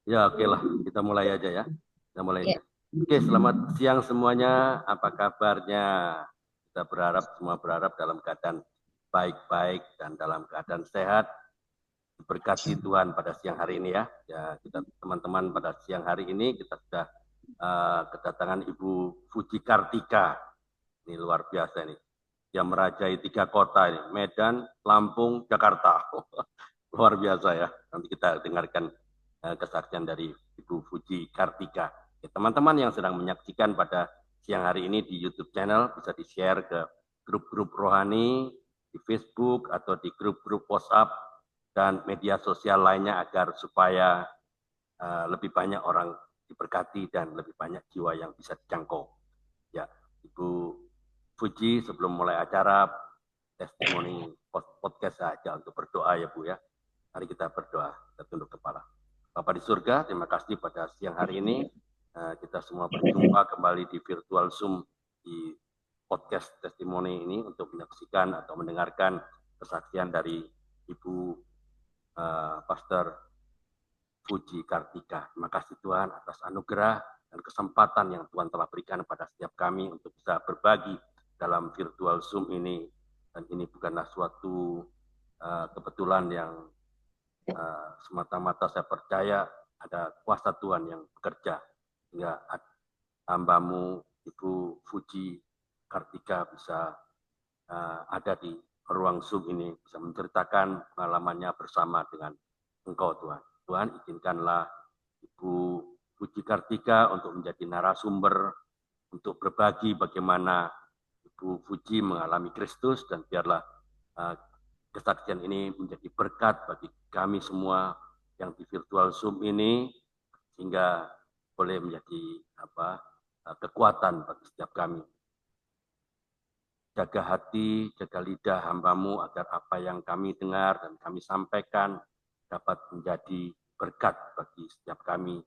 Ya, oke lah. Kita mulai aja ya. Kita mulai. Ya, Oke, selamat siang semuanya. Apa kabarnya? Kita berharap dalam keadaan baik-baik dan dalam keadaan sehat. Berkati Tuhan pada siang hari ini ya. Ya, kita teman-teman pada siang hari ini kita sudah kedatangan Ibu Fuji Kartika. Ini luar biasa ini. Yang merajai 3 kota ini, Medan, Lampung, Jakarta. Luar biasa ya. Nanti kita dengarkan kesaksian dari Ibu Fuji Kartika. Ya, teman-teman yang sedang menyaksikan pada siang hari ini di YouTube channel bisa di-share ke grup-grup rohani, di Facebook atau di grup-grup WhatsApp dan media sosial lainnya agar supaya lebih banyak orang diberkati dan lebih banyak jiwa yang bisa dijangkau. Ya, Ibu Fuji sebelum mulai acara testimoni podcast saja untuk berdoa ya Bu ya. Mari kita berdoa, kita tunduk kepala. Bapak di surga, terima kasih pada siang hari ini kita semua berjumpa kembali di virtual Zoom di podcast testimoni ini untuk menyaksikan atau mendengarkan kesaksian dari Ibu Pastor Fuji Kartika. Terima kasih Tuhan atas anugerah dan kesempatan yang Tuhan telah berikan pada setiap kami untuk bisa berbagi dalam virtual Zoom ini. Dan ini bukanlah suatu kebetulan yang semata-mata saya percaya ada kuasa Tuhan yang bekerja. Sehingga hambamu Ibu Fuji Kartika bisa ada di ruang Zoom ini, bisa menceritakan pengalamannya bersama dengan Engkau Tuhan. Tuhan izinkanlah Ibu Puji Kartika untuk menjadi narasumber, untuk berbagi bagaimana Ibu Puji mengalami Kristus, dan biarlah kesaksian ini menjadi berkat bagi kami semua yang di virtual Zoom ini, sehingga boleh menjadi kekuatan bagi setiap kami. Jaga hati, jaga lidah hambamu agar apa yang kami dengar dan kami sampaikan dapat menjadi berkat bagi setiap kami,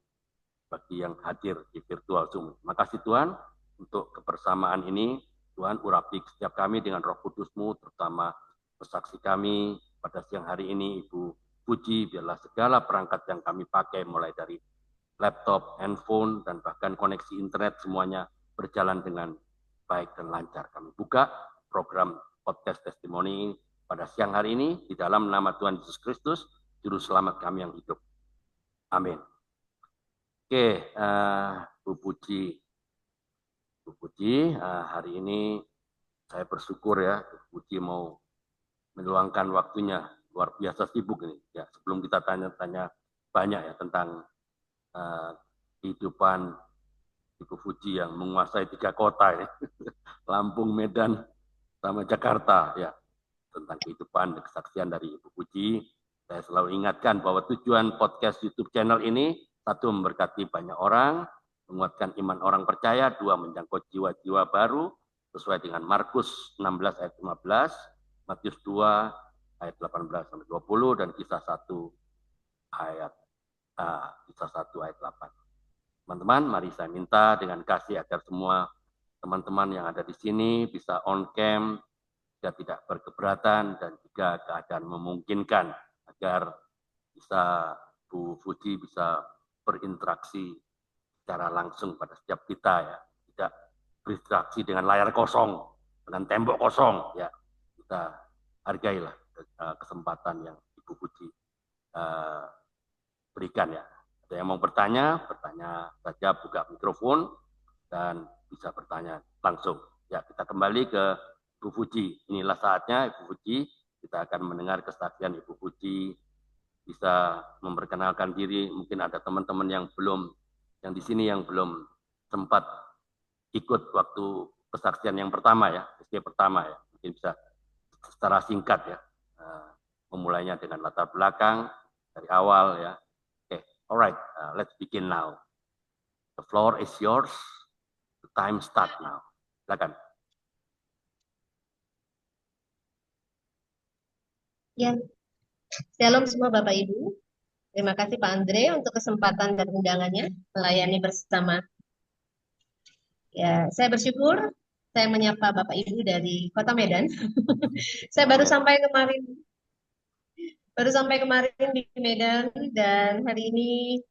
bagi yang hadir di virtual Zoom. Terima kasih Tuhan untuk kebersamaan ini. Tuhan urapi setiap kami dengan roh kudus-Mu, terutama pesaksi kami pada siang hari ini, Ibu Puji, biarlah segala perangkat yang kami pakai, mulai dari laptop, handphone, dan bahkan koneksi internet, semuanya berjalan dengan baik dan lancar. Kami buka program podcast testimoni pada siang hari ini di dalam nama Tuhan Yesus Kristus, Juru Selamat kami yang hidup. Amin. Oke, Bu Puji, hari ini saya bersyukur ya, Bu Puji mau meluangkan waktunya, luar biasa sibuk ini. Ya, sebelum kita tanya-tanya banyak ya tentang uh, kehidupan Ibu Fuji yang menguasai 3 kota ini, Lampung, Medan, sama Jakarta ya, tentang kehidupan dan kesaksian dari Ibu Fuji. Saya selalu ingatkan bahwa tujuan podcast YouTube channel ini, satu, memberkati banyak orang, menguatkan iman orang percaya, dua, menjangkau jiwa-jiwa baru, sesuai dengan Markus 16 ayat 15, Matius 2 ayat 18 sampai 20, dan ayat kisah 1 ayat 8. Teman-teman, mari saya minta dengan kasih agar semua teman-teman yang ada di sini bisa on cam, jika tidak berkeberatan dan jika keadaan memungkinkan, agar bisa Bu Fuji bisa berinteraksi secara langsung pada setiap kita ya, tidak berinteraksi dengan layar kosong, dengan tembok kosong ya. Kita hargailah kesempatan yang Ibu Fuji berikan ya. Ada yang mau bertanya, bertanya saja, buka mikrofon dan bisa bertanya langsung. Ya, kita kembali ke Ibu Fuji. Inilah saatnya Ibu Fuji, kita akan mendengar kesaksian Ibu Fuji, bisa memperkenalkan diri. Mungkin ada teman-teman yang di sini yang belum sempat ikut waktu kesaksian yang pertama ya, sesi pertama ya. Mungkin bisa secara singkat ya, memulainya dengan latar belakang dari awal ya. Oke, alright, let's begin now. The floor is yours. The time start now. Silakan. ya. Shalom semua Bapak Ibu. Terima kasih Pak Andre untuk kesempatan dan undangannya melayani bersama. Ya, saya bersyukur saya menyapa Bapak Ibu dari Kota Medan. Saya Amin. baru sampai kemarin di Medan dan hari ini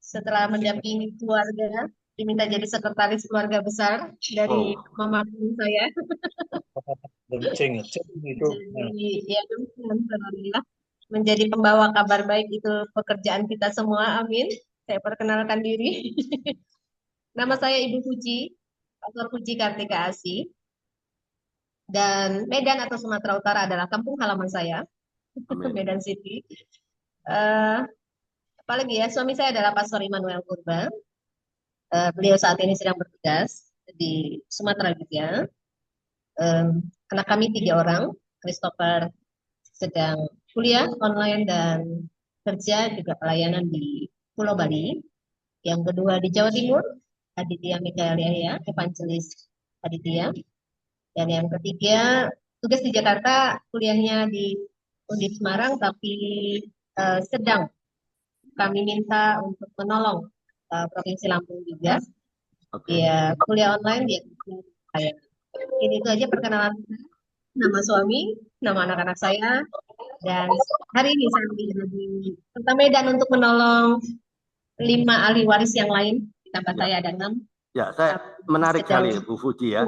setelah mendampingi keluarga, diminta jadi sekretaris keluarga besar dari Oh, mama kandung saya. Ceng ya, ceng itu. Nah, Jadi ya alhamdulillah menjadi pembawa kabar baik itu pekerjaan kita semua. Amin. Saya perkenalkan diri. Nama saya Ibu Puji, Pastor Puji Kartika Asih. Dan Medan atau Sumatera Utara adalah kampung halaman saya, amin. Medan City. Eh, Apalagi ya, suami saya adalah Pastor Immanuel Purba. Beliau saat ini sedang bertugas di Sumatera juga. Eh, Anak kami 3 orang, Christopher sedang kuliah online dan kerja juga pelayanan di Pulau Bali. Yang kedua di Jawa Timur, Aditya Mikael Yahya, Evangelis Aditya. Dan yang ketiga, tugas di Jakarta, kuliahnya di Undip Semarang, tapi sedang kami minta untuk menolong Provinsi Lampung juga. Oke. Dia kuliah online, dia saya. Ini itu aja perkenalan saya. Nama suami, nama anak-anak saya, dan hari ini saya di Kota Medan untuk menolong 5 ahli waris yang lain. Ditambah Ya, saya ada 6. ya, saya menarik Sedang sekali Bu Fuji ya.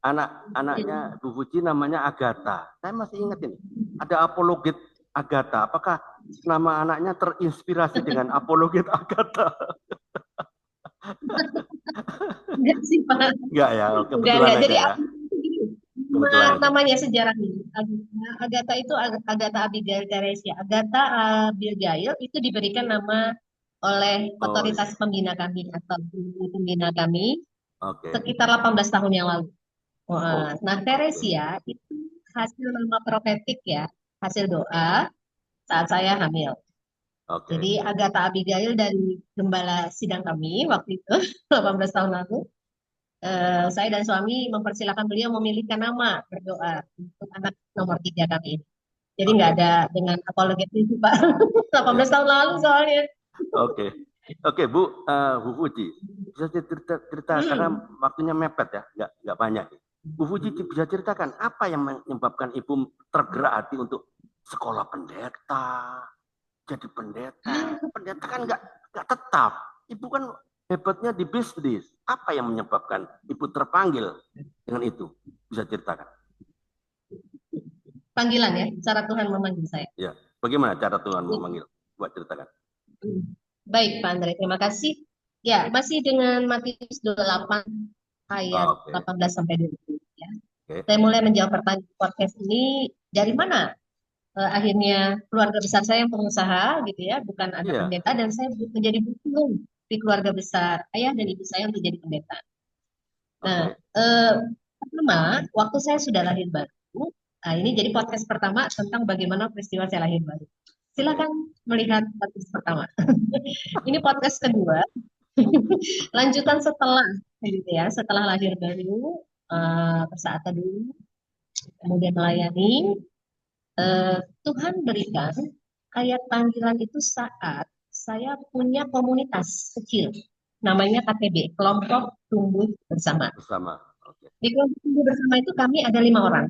Anak-anaknya Bu Fuji namanya Agatha. Saya masih ingat ini. Ada apologet Agatha. Apakah nama anaknya terinspirasi dengan apologet Agatha? enggak sih Pak. Enggak ya, kebetulan Enggak. aja Jadi ya. Kebetulan aja. namanya sejarahnya. Agatha itu Agatha Abigail Teresia. Agatha Abigail itu diberikan nama oleh Oh iya, otoritas pembina kami atau guru pembina kami oke. sekitar 18 tahun yang lalu. Oh, Nah, oke. Teresia itu hasil nama profetik ya, hasil doa saat saya hamil. Oke. Jadi Agatha Abigail dari gembala sidang kami waktu itu 18 tahun lalu. Saya dan suami mempersilahkan beliau memilihkan nama berdoa untuk anak nomor 3 kami ini. Jadi nggak Oke. ada dengan apologet itu Pak. Ya. 18 tahun lalu soalnya. Oke. Oke, Bu Fuji. Bisa cerita karena Hmm. waktunya mepet ya, nggak banyak. Bu Fuji bisa ceritakan apa yang menyebabkan Ibu tergerak hati untuk sekolah pendeta, jadi pendeta. Pendeta kan nggak tetap. Ibu kan hebatnya di bisnis. Apa yang menyebabkan Ibu terpanggil dengan itu? Bisa ceritakan. Panggilan ya, cara Tuhan memanggil saya. Ya. Bagaimana cara Tuhan memanggil? Buat ceritakan. Baik Pak Andre, terima kasih. Ya, masih dengan Matius 28 ayat Oke. 18 sampai 20 ya. Oke. Saya mulai menjawab pertanyaan podcast ini dari mana akhirnya keluarga besar saya yang pengusaha gitu ya, bukan anak Iya. pendeta dan saya menjadi bungsu di keluarga besar ayah dan ibu saya untuk jadi pendeta. Nah, Oke. pertama waktu saya sudah lahir baru, nah ini jadi podcast pertama tentang bagaimana peristiwa saya lahir baru. Oke. Silakan melihat podcast pertama. Ini podcast kedua, lanjutan setelah gitu ya, setelah lahir baru, bersaat teduh, kemudian melayani. Tuhan berikan ayat panggilan itu saat saya punya komunitas kecil, namanya KTB, Kelompok Tumbuh Bersama. Bersama. Oke. Di kelompok tumbuh bersama itu kami ada 5 orang.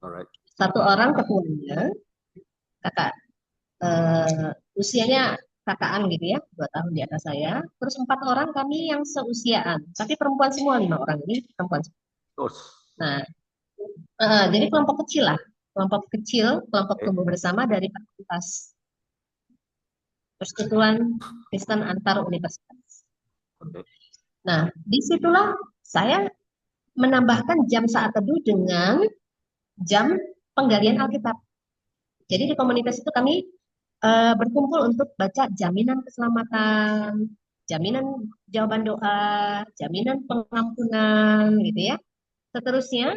Alright. 1 orang ketuanya, kakak usianya kakaan gitu ya, 2 tahun di atas saya. Terus 4 orang kami yang seusiaan, tapi perempuan semua, 5 orang ini perempuan. Terus. Nah, jadi kelompok kecil lah, kelompok kecil, kelompok Oke. tumbuh bersama dari fakultas Persekutuan Kristen Antar Universitas. Oke. Nah, disitulah saya menambahkan jam saat teduh dengan jam penggalian Alkitab. Jadi di komunitas itu kami berkumpul untuk baca jaminan keselamatan, jaminan jawaban doa, jaminan pengampunan, gitu ya. Seterusnya,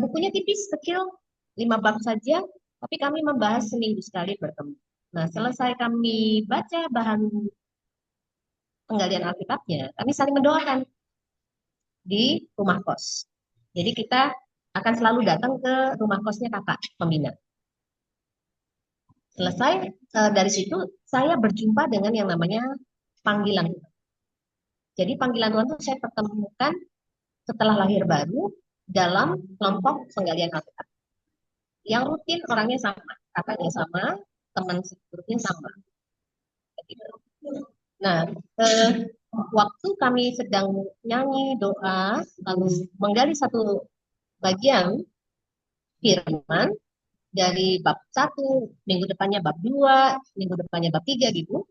bukunya tipis, kecil, 5 bab saja, tapi kami membahas seminggu sekali bertemu. Nah, selesai kami baca bahan penggalian Alkitabnya, kami saling mendoakan di rumah kos. Jadi kita akan selalu datang ke rumah kosnya kakak pembina. Selesai dari situ saya berjumpa dengan yang namanya panggilan. Jadi panggilan Tuhan itu saya pertemukan setelah lahir baru dalam kelompok penggalian Alkitab. Yang rutin orangnya sama, kakaknya sama, teman grupnya sama. Nah, waktu kami sedang nyanyi doa, lalu menggali satu bagian firman dari bab 1, minggu depannya bab 2, minggu depannya bab 3 gitu.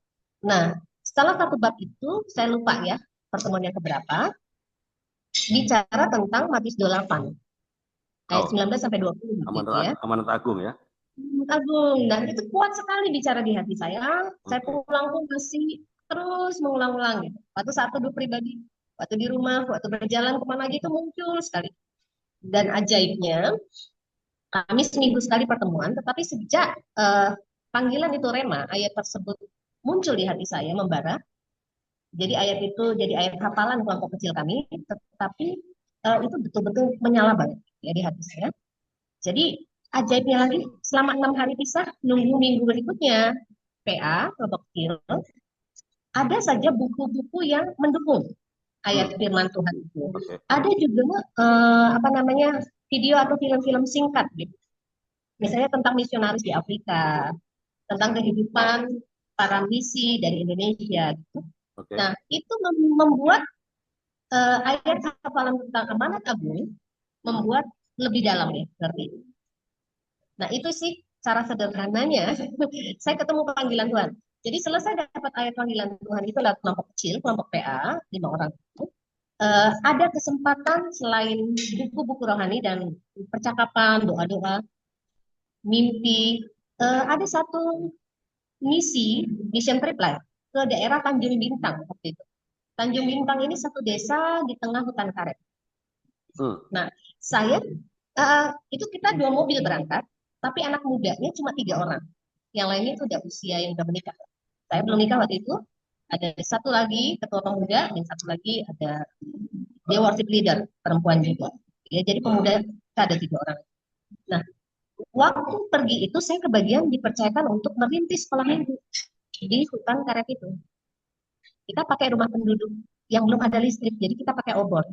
Nah, setelah satu bab itu, saya lupa ya, pertemuan yang keberapa, bicara tentang Matius 28, ayat Oh, 19 sampai 20 gitu ya. amanat agung ya. Agung, dan itu kuat sekali bicara di hati saya. Saya Oke. pulang pun masih terus mengulang-ulang gitu. Waktu saat teduh pribadi, waktu di rumah, waktu berjalan kemana lagi itu muncul sekali. Dan ajaibnya, kami seminggu sekali pertemuan, tetapi sejak panggilan itu rema, ayat tersebut muncul di hati saya membara. Jadi ayat itu jadi ayat hafalan kelompok kecil kami, tetapi itu betul-betul menyala banget ya di hati saya. Jadi ajaibnya lagi, selama 6 hari pisah, nunggu minggu berikutnya, PA, kelompok kecil, ada saja buku-buku yang mendukung ayat Hmm, firman Tuhan itu. oke. Ada juga apa namanya video atau film-film singkat gitu. Misalnya tentang misionaris di Afrika, tentang kehidupan para misi dari Indonesia gitu. Oke. Nah, itu membuat ayat hafalan tentang amanat agung membuat lebih dalam ya, ngerti? Nah, itu sih cara sederhananya. Saya ketemu panggilan Tuhan. Jadi selesai dapat ayat panggilan Tuhan itu lewat kelompok kecil, kelompok PA, 5 orang itu. Ada kesempatan selain buku-buku rohani dan percakapan, doa-doa, mimpi, ada satu misi, mission trip lah, ke daerah Tanjung Bintang waktu itu. Tanjung Bintang ini satu desa di tengah hutan karet. Hmm, Nah, saya itu kita 2 mobil berangkat, tapi anak mudanya cuma 3 orang. Yang lainnya itu udah usia yang udah menikah. Saya belum nikah waktu itu. Ada satu lagi ketua pemuda dan satu lagi ada dia worship leader perempuan juga. Ya, jadi pemuda kita ada 3 orang. Nah, waktu pergi itu saya kebagian dipercayakan untuk merintis sekolah minggu di hutan karet itu. Kita pakai rumah penduduk yang belum ada listrik, jadi kita pakai obor.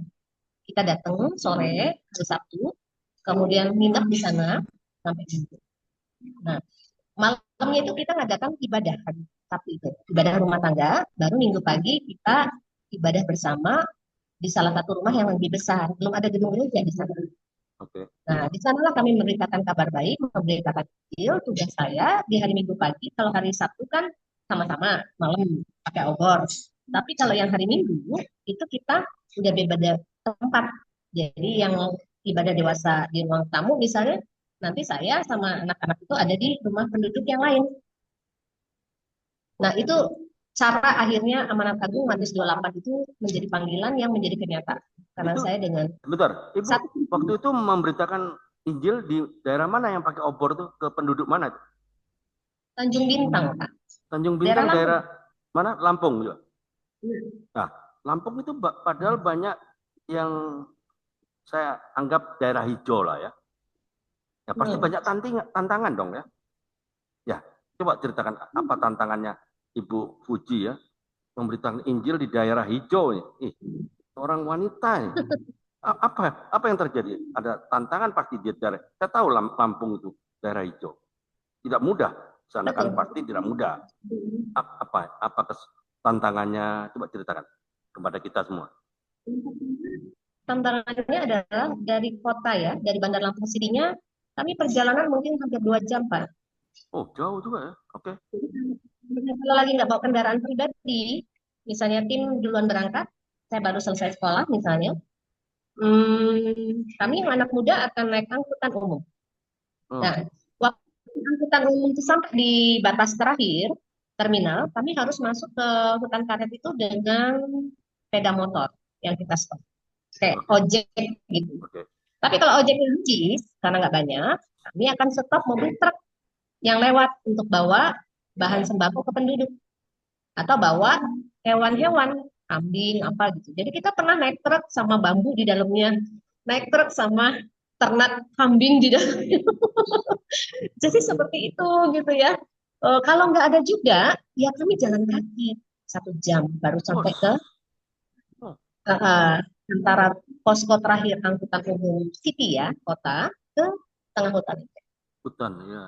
Kita datang sore hari Sabtu, kemudian nginep di sana sampai Minggu. Nah, malamnya itu kita ngadakan ibadah hari Sabtu itu, ibadah rumah tangga, baru Minggu pagi kita ibadah bersama di salah satu rumah yang lebih besar. Belum ada gedung gereja di sana. oke. Nah, di sanalah kami memberitakan kabar baik, memberitakan Injil. Tugas saya di hari Minggu pagi, kalau hari Sabtu kan sama-sama malam pakai obor. Tapi kalau yang hari Minggu itu kita udah beda tempat. Jadi yang ibadah dewasa di ruang tamu misalnya, nanti saya sama anak-anak itu ada di rumah penduduk yang lain. Nah, itu cara akhirnya Amanat Agung Matius 28 itu menjadi panggilan yang menjadi kenyataan. Karena Itu saya dengan bentar, Ibu satu waktu itu memberitakan Injil di daerah mana yang pakai obor tuh ke penduduk mana? Tanjung Bintang, Pak. Tanjung Daerah Bintang Lampung. daerah mana? Lampung juga. Hmm. Nah, Lampung itu padahal banyak yang saya anggap daerah hijau lah ya. Ya pasti Hmm. banyak tantangan dong ya. Ya, coba ceritakan apa tantangannya Ibu Fuji ya, memberitakan Injil di daerah hijau nih. Orang wanita nih. Apa yang terjadi? Ada tantangan pasti di daerah. Saya tahu Lampung itu daerah hijau. Tidak mudah. Sana kan Betul. pasti tidak mudah. Apa tantangannya? Coba ceritakan kepada kita semua. Tantangannya adalah dari kota ya, dari Bandar Lampung sininya, kami perjalanan mungkin hampir 2 jam, Pak. Oh, jauh juga ya. Oke. Kalau lagi nggak bawa kendaraan pribadi, misalnya tim duluan berangkat, saya baru selesai sekolah misalnya, kami yang anak muda akan naik angkutan umum. Nah, Oh, waktu angkutan umum itu sampai di batas terakhir terminal, kami harus masuk ke hutan karet itu dengan sepeda motor yang kita stop, kayak oke. ojek gitu. Oke. Tapi kalau ojek luncis, karena nggak banyak, kami akan stop mobil truk yang lewat untuk bawa bahan sembako ke penduduk atau bawa hewan-hewan, kambing apa gitu. Jadi kita pernah naik truk sama bambu di dalamnya, naik truk sama ternak kambing di dalamnya. Jadi seperti itu gitu ya. Kalau nggak ada juga, ya kami jalan kaki 1 jam baru sampai ke Oh, oh, eh, antara posko terakhir angkutan umum city ya, kota, ke tengah hutan. hutan ya.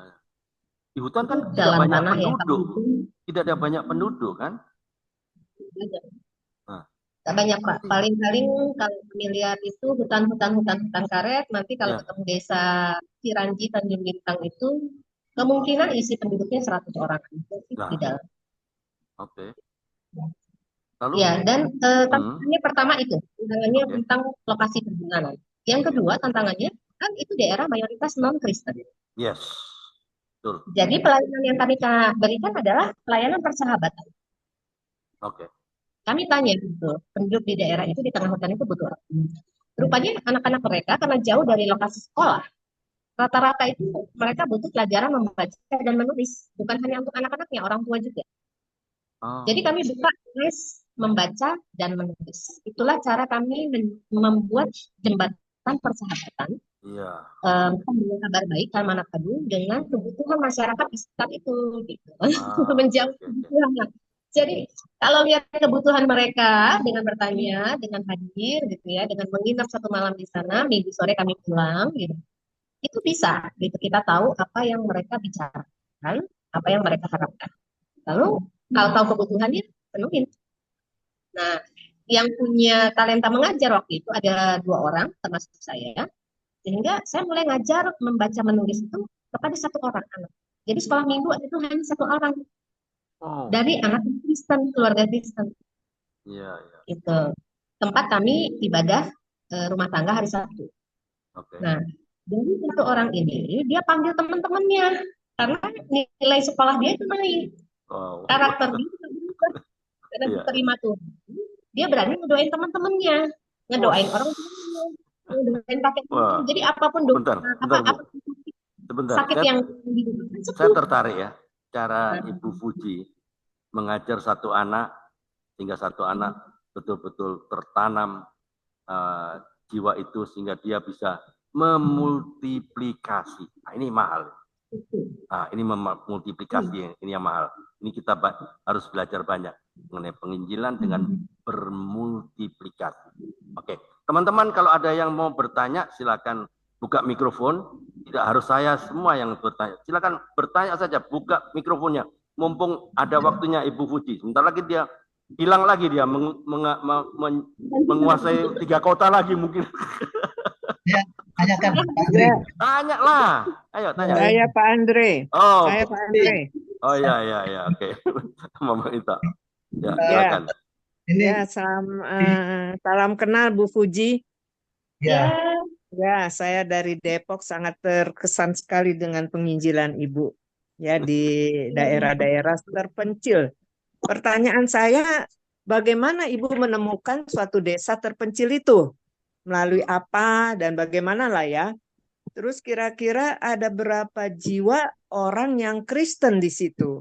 Di hutan Itu kan tidak jalan banyak tanah ya, Pak. penduduk. Tidak ada banyak penduduk kan? Nah, Tak banyak Pak. Paling-paling kalau kami lihat itu hutan karet. Nanti kalau ya, ketemu desa Ciranji Tanjung Bintang itu kemungkinan isi penduduknya 100 orang itu sih di nah, dalam. oke. Lalu, Ya, dan hmm, tantangannya pertama itu, tantangannya oke, tentang lokasi perjalanan. Yang kedua tantangannya kan itu daerah mayoritas non-Kristen. yes, betul, Jadi pelayanan yang kami berikan adalah pelayanan persahabatan. oke. Kami tanya gitu, penduduk di daerah itu di tengah hutan itu butuh apa? Rupanya anak-anak mereka karena jauh dari lokasi sekolah, rata-rata itu mereka butuh pelajaran membaca dan menulis, bukan hanya untuk anak-anaknya, orang tua juga. Jadi Oh, kami buka les membaca dan menulis. Itulah cara kami membuat jembatan persahabatan, iya. pemberian kabar baik Amanat Agung dengan kebutuhan masyarakat di sekitar itu, gitu. Oke, Menjawab oke, oke. kebutuhan. Jadi kalau lihat kebutuhan mereka dengan bertanya, dengan hadir, gitu ya, dengan menginap satu malam di sana, minggu sore kami pulang, gitu. Itu bisa, gitu. Kita tahu apa yang mereka bicarakan, apa yang mereka harapkan. Lalu kalau tahu kebutuhannya, penuhin. Nah, yang punya talenta mengajar waktu itu ada 2 orang, termasuk saya. Sehingga saya mulai ngajar membaca menulis itu kepada 1 orang anak. Jadi sekolah minggu itu hanya 1 orang Oh, dari anak Kristen, keluarga Kristen. iya, iya, Itu tempat kami ibadah rumah tangga hari Sabtu. oke. Nah, dari 1 orang ini dia panggil teman-temannya karena nilai sekolah dia itu naik, Wow, karakter dia juga berubah karena iya, iya. diterima Tuhan. Dia berani ngedoain teman-temannya, ngedoain orang Wos, tuanya, ngedoain kakek neneknya. wah, Jadi apapun doa, bentar, apa bentar Bu, apa sebentar. sakit yang dibutuhkan Saya sembuh. tertarik ya, cara Nah, Ibu Fuji mengajar satu anak sehingga satu anak betul-betul tertanam eh, jiwa itu sehingga dia bisa memultiplikasi. Nah, ini mahal. itu. Nah, ini memultiplikasi ini yang mahal. Ini kita harus belajar banyak mengenai penginjilan dengan bermultiplikasi. Oke, teman-teman kalau ada yang mau bertanya silakan buka mikrofon. Tidak harus saya semua yang bertanya. Silakan bertanya saja, buka mikrofonnya. Mumpung ada waktunya Ibu Fuji. Sebentar lagi dia hilang lagi dia menguasai 3 kota lagi mungkin. Ya, tanyakan Pak Andri. Ya, Tanya lah, ayo tanya. saya Pak Andre. Oh, Saya Pak Andre. oh ya ya ya, oke. Mama Ita. Ya, Ya, silakan. Ini ya salam kenal Bu Fuji. ya, Ya, Ya, saya dari Depok sangat terkesan sekali dengan penginjilan Ibu ya di daerah-daerah terpencil. Pertanyaan saya, bagaimana Ibu menemukan suatu desa terpencil itu? Melalui apa dan bagaimana lah ya? Terus kira-kira ada berapa jiwa orang yang Kristen di situ?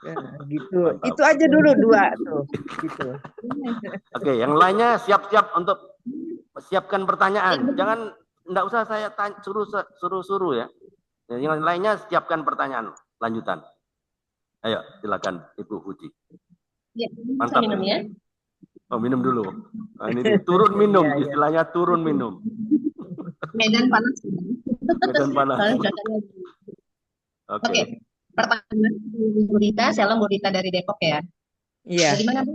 Ya, gitu. Mantap. Itu aja dulu 2 tuh, gitu. Oke, yang lainnya siap-siap untuk siapkan pertanyaan. Jangan, enggak usah saya tanya, suruh ya. Yang lainnya siapkan pertanyaan lanjutan. Ayo, silakan Ibu Fuji. ya, bisa Mantap minum ini. ya. Oh, minum dulu. Nah, ini turun minum, Iya, iya. istilahnya turun minum. Medan panas. Medan panas. Soalnya cuacanya. Oke. Oke, pertanyaan Bu Rita, saya Bu Rita dari Depok ya. Iya, Dari mana Bu?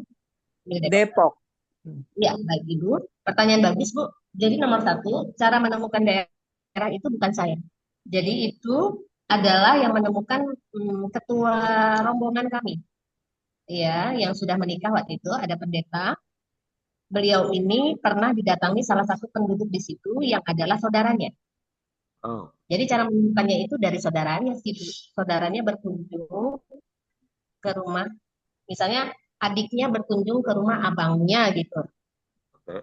Dari Depok. Depok. Ya, baik Ibu. Pertanyaan bagus Bu. Jadi nomor 1, cara menemukan daerah itu bukan saya. Jadi itu adalah yang menemukan ketua rombongan kami, ya, yang sudah menikah waktu itu ada pendeta. Beliau ini pernah didatangi salah satu penduduk di situ yang adalah saudaranya. Oh, Jadi cara menemukannya itu dari saudaranya sih, Bu. Saudaranya berkunjung ke rumah, misalnya adiknya berkunjung ke rumah abangnya gitu. oke.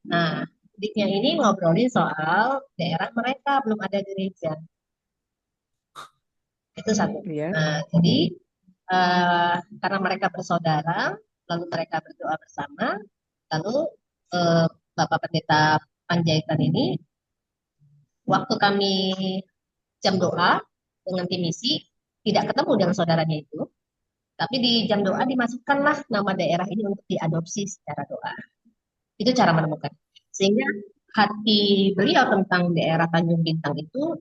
Nah, adiknya ini ngobrolin soal daerah mereka belum ada gereja. Itu satu. Iya. Nah, jadi eh, karena mereka bersaudara, lalu mereka berdoa bersama, lalu eh, Bapak Pendeta Panjaitan ini, waktu kami jam doa dengan tim misi, tidak ketemu dengan saudaranya itu, tapi di jam doa dimasukkanlah nama daerah ini untuk diadopsi secara doa. Itu cara menemukan. Sehingga hati beliau tentang daerah Tanjung Bintang itu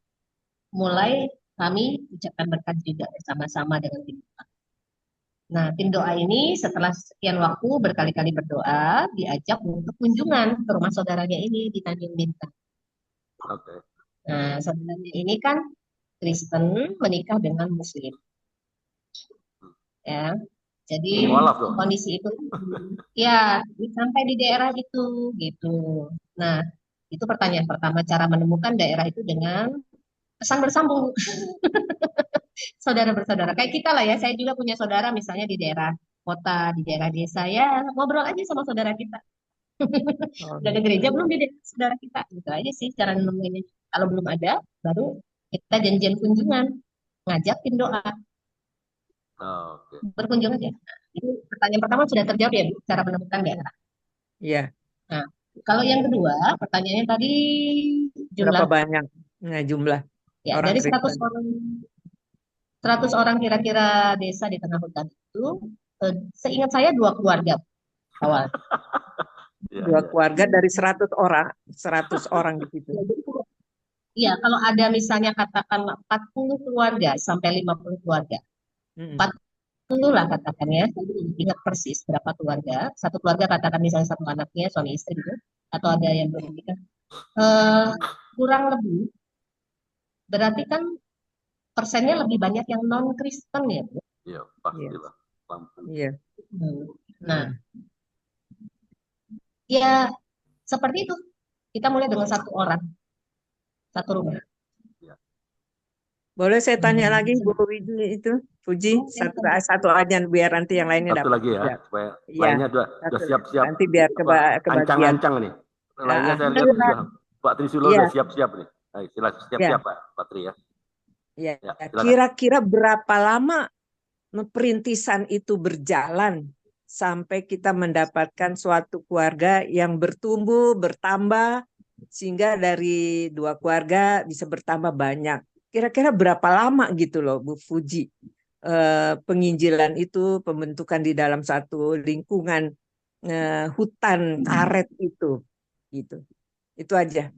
mulai kami ucapkan berkat juga bersama-sama dengan tim. Nah, tim doa ini setelah sekian waktu berkali-kali berdoa, diajak untuk kunjungan ke rumah saudaranya ini di Tanjung Bintang. Oke. Nah, saudaranya ini kan Kristen menikah dengan Muslim, ya. Jadi Mualaf dong. kondisi itu, ya, sampai di daerah itu, gitu. Nah, itu pertanyaan pertama, cara menemukan daerah itu dengan pesan bersambung, saudara bersaudara. Kayak kita lah ya, saya juga punya saudara misalnya di daerah kota, di daerah desa, ya ngobrol aja sama saudara kita. Oh, Udah ada gereja belum di daerah saudara kita? Gitu aja sih cara nemuinnya. Kalau belum ada, baru kita janjian kunjungan, ngajakin doa, Oke. berkunjung aja. Nah, itu pertanyaan pertama sudah terjawab ya, Bu, cara menemukan daerah. iya. Nah, kalau yang kedua, pertanyaannya tadi Berapa jumlah, banyak jumlah ya orang dari 100 Kristen? orang, 100 orang kira-kira desa di tengah hutan itu, seingat saya 2 keluarga awal. Ya, Dua ya. keluarga dari 100 orang, 100 orang di situ. Ya, jadi iya, kalau ada misalnya katakan 40 keluarga sampai 50 keluarga, Mm-mm. 40 lah katakannya, saya belum ingat persis berapa keluarga. Satu keluarga katakan misalnya satu anaknya, suami istri gitu, atau ada yang belum menikah. Kurang lebih, berarti kan persennya lebih banyak yang non-Kristen ya, Bu. Iya, Iya, pastilah. Lampung. iya. Nah, ya seperti itu. Kita mulai dengan 1 orang, 1 rumah. Boleh saya tanya lagi, Bu Widi itu, Puji, satu aja biar nanti yang lainnya Satu dapat. lagi ya, Ya, supaya iya, lainnya udah satu. siap-siap. Nanti biar kebagian. Ancang-ancang nih. Lainnya saya lihat sudah Pak Trisula Iya, udah siap-siap nih. Ayo, silakan siap-siap Pak Tri ya. iya. Ya, silakan. Kira-kira berapa lama perintisan itu berjalan sampai kita mendapatkan suatu keluarga yang bertumbuh, bertambah, sehingga dari 2 keluarga bisa bertambah banyak. Kira-kira berapa lama gitu loh, Bu Fuji, penginjilan itu, pembentukan di dalam satu lingkungan hutan karet itu, gitu. Itu aja.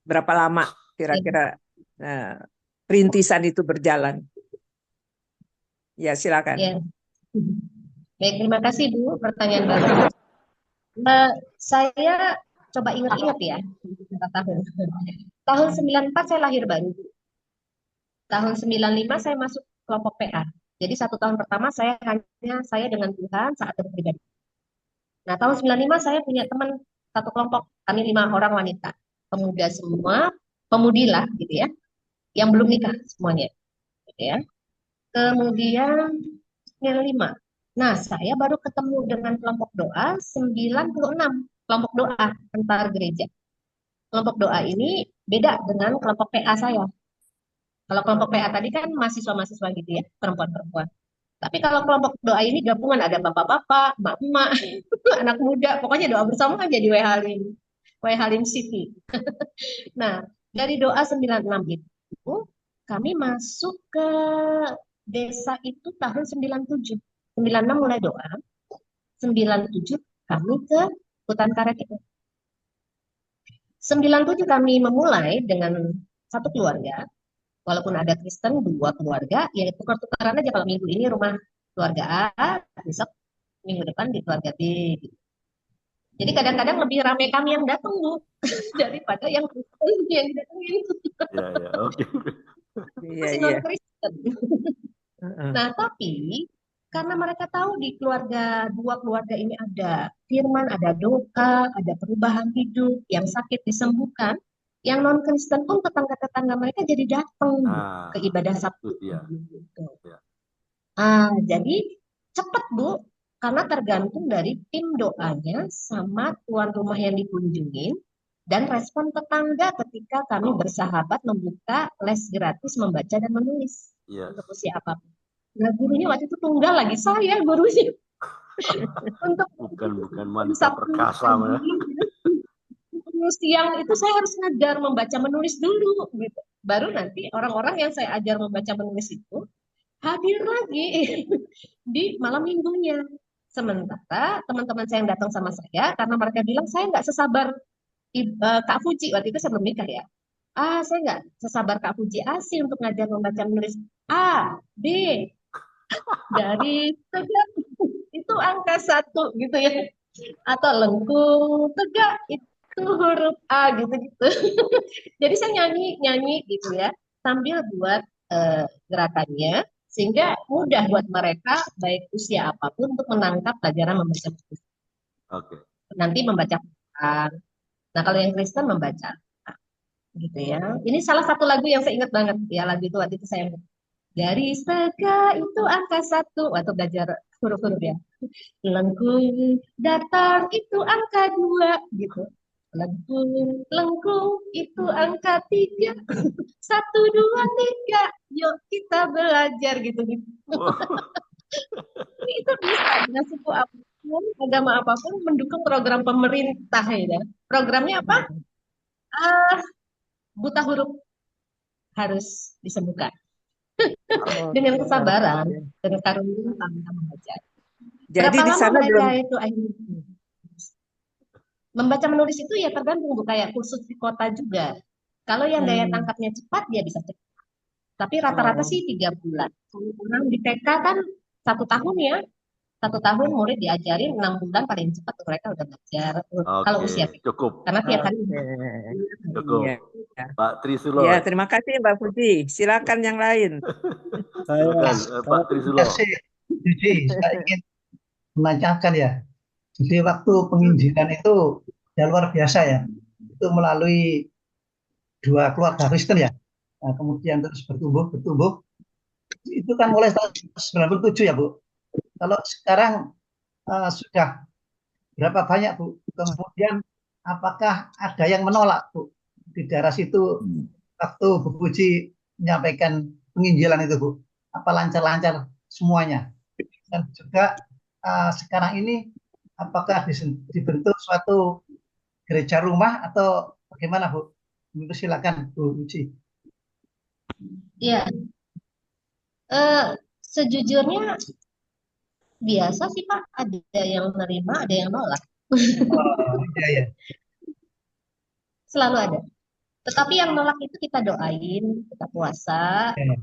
Berapa lama kira-kira perintisan itu berjalan? Ya, silakan. Ya. Baik, terima kasih Bu, pertanyaan baru. Saya coba ingat-ingat ya, berapa tahun. Tahun 94 saya lahir baru. Tahun 95 saya masuk kelompok PA. Jadi 1 tahun pertama saya hanya saya dengan Tuhan saat berpribadi. Nah, tahun 95 saya punya teman satu kelompok, kami 5 orang wanita, pemuda semua, pemudi lah gitu ya, yang belum nikah semuanya, gitu ya. Kemudian 95. Nah, saya baru ketemu dengan kelompok doa 96, kelompok doa antar gereja. Kelompok doa ini beda dengan kelompok PA saya. Kalau kelompok PA tadi kan mahasiswa-mahasiswa gitu ya, perempuan-perempuan. Tapi kalau kelompok doa ini gabungan ada bapak-bapak, emak-emak, anak muda, pokoknya doa bersama aja di WH Lim City. Nah, dari doa 96 itu kami masuk ke desa itu tahun 97. 96 mulai doa, 97 kami ke hutan karet itu. 97 kami memulai dengan satu keluarga, walaupun ada Kristen 2 keluarga, ya tukar-tukaran aja kalau minggu ini rumah keluarga A, besok minggu depan di keluarga B. Jadi kadang-kadang lebih ramai kami yang datang Bu daripada yang Kristen yang didatengin. Ya, ya, oke. Iya, Masih iya. non Kristen. Nah, tapi karena mereka tahu di 2 keluarga ini ada firman, ada doa, ada perubahan hidup, yang sakit disembuhkan, yang non Kristen pun tetangga-tetangga mereka jadi datang ke ibadah Sabtu. Itu dia. Gitu. Ya. Jadi cepat Bu, karena tergantung dari tim doanya sama tuan rumah yang dikunjungin dan respon tetangga ketika kami bersahabat membuka les gratis membaca dan menulis Yes. untuk usia apapun. Nah, gurunya waktu itu tunggal lagi saya gurunya. Untuk bukan wanita perkasa ya. Siang itu saya harus ngajar membaca menulis dulu gitu. Baru nanti orang-orang yang saya ajar membaca menulis itu hadir lagi di malam minggunya. Sementara teman-teman saya yang datang sama saya karena mereka bilang saya nggak sesabar Kak Fuji, waktu itu saya belum nikah ya. Saya nggak sesabar Kak Fuji Asi untuk ngajar membaca menulis A, B. Garis tegak itu angka 1 gitu ya. Atau lengkung tegak itu huruf A gitu-gitu. Jadi saya nyanyi gitu ya sambil buat gerakannya sehingga mudah buat mereka baik usia apapun untuk menangkap pelajaran membaca buku. Oke. Nanti membaca Quran. Nah, kalau yang Kristen membaca gitu ya. Ini salah satu lagu yang saya ingat banget ya, lagu itu waktu itu saya garis tegak itu angka 1 waktu belajar huruf-huruf ya. Lengkung datar itu angka 2 gitu. Lengkung itu angka 3. 1, 2, 3. Yuk kita belajar gitu-gitu. Wow. Itu bisa dengan suku apapun, agama apapun mendukung program pemerintah ya. Programnya apa? Ah, buta huruf harus disembuhkan. Oh, Dengan kesabaran, oke. dengan karunia kita membaca. Jadi Berapa di lama sana mereka belum. itu akhirnya membaca menulis itu ya tergantung Bu, kayak kursus di kota juga. Kalau yang daya Hmm. tangkapnya cepat dia bisa cepat. Tapi rata-rata Oh, sih 3 bulan. Kalau orang di TK kan 1 tahun ya. 1 tahun murid diajarin 6 bulan paling cepat mereka udah belajar. Kalau Oke, usia TK. cukup, Karena tiap hari oke. cukup. Iya. Pak Ya, Trisulo, terima kasih Mbak Puji. Silakan yang lain. Saya silakan Pak terima Trisulo. kasih. Jadi saya ingin menanyakan ya. Jadi waktu penginjilan itu ya luar biasa ya. Itu melalui 2 keluarga Kristen ya. Nah, kemudian terus bertumbuh, bertumbuh. Itu kan mulai tahun 97 ya Bu. Kalau sekarang sudah berapa banyak Bu? Kemudian apakah ada yang menolak Bu? Di daerah situ waktu Bu Puji menyampaikan penginjilan itu Bu. Apa lancar-lancar semuanya? Dan juga sekarang ini apakah dibentuk suatu gereja rumah atau bagaimana Bu? Silakan Bu Puji. ya sejujurnya biasa sih Pak, ada yang menerima, ada yang nolak. Oh, iya ya. Selalu ada. Tetapi yang nolak itu kita doain, kita puasa, Ya.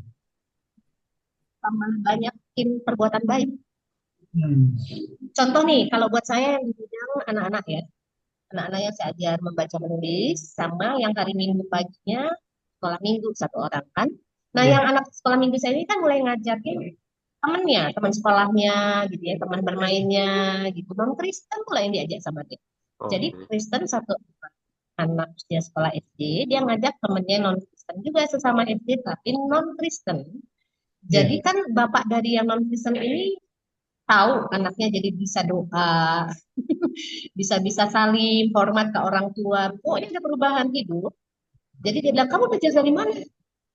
sama banyakin perbuatan baik. Hmm. Contoh nih, kalau buat saya yang di bidang anak-anak ya, anak-anak yang saya ajar membaca menulis, sama yang hari Minggu paginya sekolah minggu 1 orang kan. Nah, Iya. yang anak sekolah minggu saya ini kan mulai ngajakin temennya, teman sekolahnya gitu ya, teman bermainnya gitu. Non Kristen pula yang diajak sama dia. Jadi Oke. Kristen 1 anak usia sekolah SD, dia ngajak temennya non Kristen juga sesama SD tapi non Kristen. Jadi Iya. kan bapak dari yang non Kristen ini tahu anaknya jadi bisa doa, bisa-bisa salim, hormat ke orang tua. Oh, ini ada perubahan hidup. Jadi dia bilang, kamu belajar dari mana?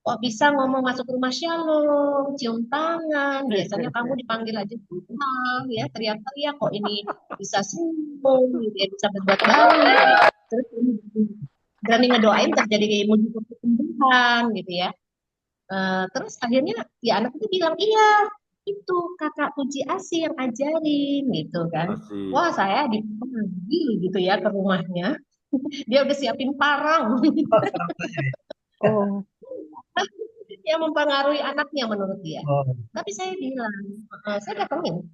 Kok bisa ngomong masuk rumah shalom, cium tangan, biasanya kamu dipanggil aja Tuhan, ya teriak-teriak, kok ini bisa senyum, gitu ya, bisa berbuat baik, terus ini berani ngedoain terjadi mujizat kesembuhan, gitu ya. Terus akhirnya ya anak itu bilang, iya, itu kakak Puji Asih yang ajarin, gitu kan. Masih. Wah, saya dipanggil gitu ya ke rumahnya. Dia udah siapin parang. Oh, Yang mempengaruhi anaknya menurut dia. Oh, Tapi saya bilang, saya datengin,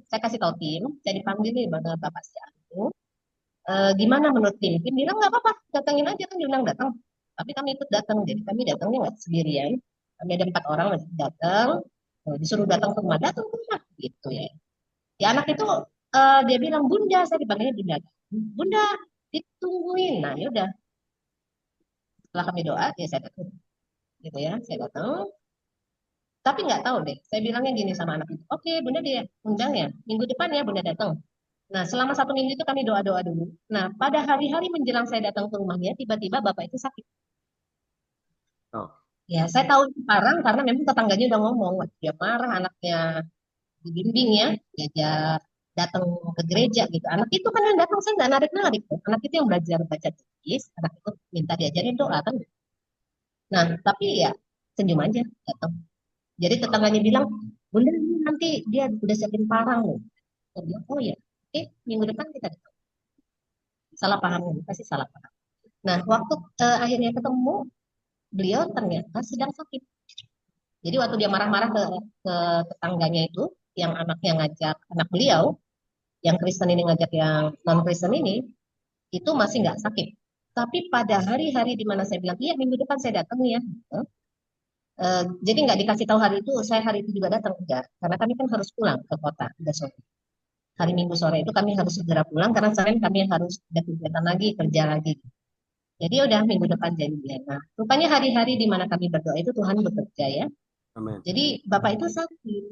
saya kasih tahu tim, saya dipanggil nih bang Bapak si aku, gimana menurut tim? Tim bilang nggak apa-apa, datengin aja kan diundang datang. Tapi kami ikut datang, jadi kami datangnya nggak sendirian. Kami ada 4 orang datang, disuruh datang ke rumah, datang ke rumah gitu ya. Ya anak itu dia bilang Bunda, saya dipanggilnya Bunda. Bunda ditungguin. Nah ya udah, setelah kami doa, ya saya datang, gitu ya, saya datang. Tapi nggak tahu deh. Saya bilangnya gini sama anak itu. Oke, Bunda dia undang ya. Minggu depan ya Bunda datang. Nah, selama 1 minggu itu kami doa-doa dulu. Nah, pada hari-hari menjelang saya datang ke rumahnya, tiba-tiba bapak itu sakit. Oh, Ya, saya tahu itu parang karena memang tetangganya udah ngomong. "Wah, dia marah anaknya dibimbing ya. Diajak datang ke gereja gitu. Anak itu kan yang datang, saya nggak narik-narik. Anak itu yang belajar baca tulis. Anak itu minta diajarin doa kan. Nah, tapi ya senyum aja datang. Jadi tetangganya bilang, Bunda ini nanti dia udah siapin parang loh. Saya bilang, oh ya, oke, minggu depan kita datang. Salah paham, pasti salah paham. Nah, waktu akhirnya ketemu, beliau ternyata sedang sakit. Jadi waktu dia marah-marah ke tetangganya itu, yang anaknya ngajak anak beliau, yang Kristen ini ngajak yang non Kristen ini, itu masih nggak sakit. Tapi pada hari-hari di mana saya bilang, iya minggu depan saya datang ya. Gitu. Jadi nggak dikasih tahu hari itu, saya hari itu juga datang enggak. Karena kami kan harus pulang ke kota, udah sore. Hari Minggu sore itu kami harus segera pulang karena Senin kami harus ada kegiatan lagi, kerja lagi. Jadi udah minggu depan janjian. Nah, rupanya hari-hari di mana kami berdoa itu Tuhan bekerja ya. Amin. Jadi Bapak itu sakit,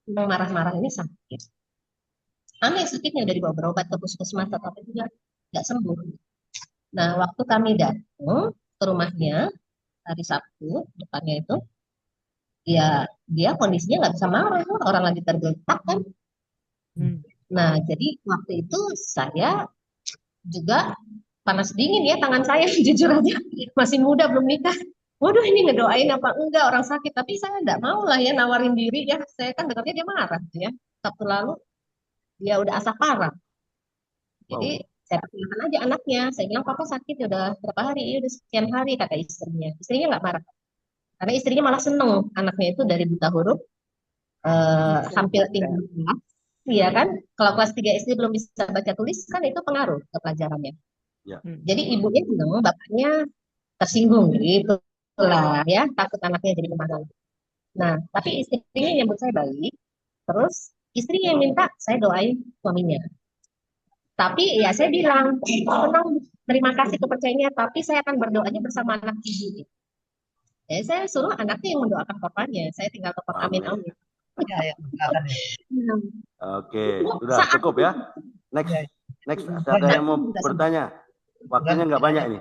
yang marah-marah ini sakit. Aneh sakitnya udah dibawa berobat ke puskesmas tapi juga nggak sembuh. Nah, waktu kami datang ke rumahnya hari Sabtu depannya itu, ya dia kondisinya nggak bisa marah, orang lagi tergeletak kan. Nah, jadi waktu itu saya juga panas dingin ya tangan saya jujur aja masih muda belum nikah. Waduh ini ngedoain apa enggak orang sakit tapi saya enggak mau lah ya nawarin diri ya saya kan dengarnya dia marah ya. Sabtu lalu dia udah asap parah. Jadi saya perkenalkan aja anaknya. Saya bilang papa sakit ya udah berapa hari? Ya udah sekian hari kata istrinya. Istrinya nggak marah karena istrinya malah seneng anaknya itu dari buta huruf hampir tinggal kelas. Iya kan? Kalau kelas 3 SD belum bisa baca tulis kan itu pengaruh ke pelajarannya. Ya. Jadi ibunya seneng, bapaknya tersinggung gitu lah ya, takut anaknya jadi kemana. Nah, tapi istrinya nyambut saya baik. Terus istrinya yang minta saya doain suaminya. Tapi ya saya bilang, tenang, terima kasih kepercayaannya, tapi saya akan berdoanya bersama anak ibu. Ya, saya suruh anaknya yang mendoakan papanya. Saya tinggal telepon amin amin. Ya, ya, silakan ya. Oke, sudah cukup ya. Next, ada yang mau bertanya? Waktunya nggak banyak ini.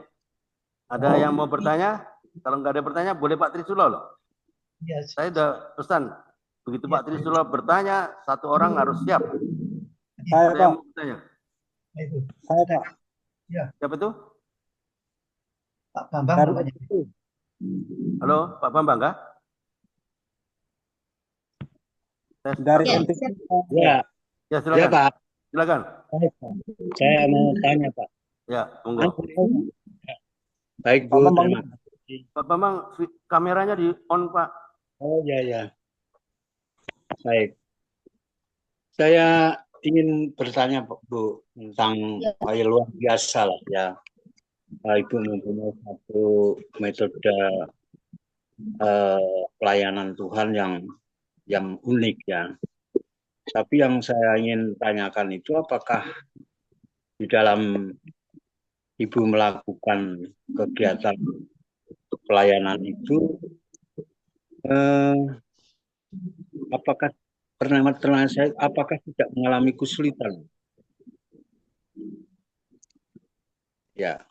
Ada yang mau bertanya? Kalau nggak ada pertanyaan, boleh Pak Trisulo loh. Yes. Saya udah pesan. Begitu Pak Trisulo bertanya, satu orang harus siap. Saya, Ada yang Pak. mau bertanya? Itu. Saya, Pak. Siapa itu? Pak Bambang Dari namanya. itu. Halo, Pak Bambang kah? Dari Ya, NTT. Ya, Ya, silakan. Pak. Silakan. Baik, Pak. Saya mau tanya, Pak. Ya, monggo. Baik, Bu. Terima kasih. Pak Bambang, kameranya di on, Pak. Oh, ya, ya. Baik. Saya ingin bertanya, Bu, tentang kayak luar biasa lah ya. Ibu mempunyai satu metode pelayanan Tuhan yang unik ya. Tapi yang saya ingin tanyakan itu apakah di dalam Ibu melakukan kegiatan pelayanan itu apakah apakah tidak mengalami kesulitan? Ya.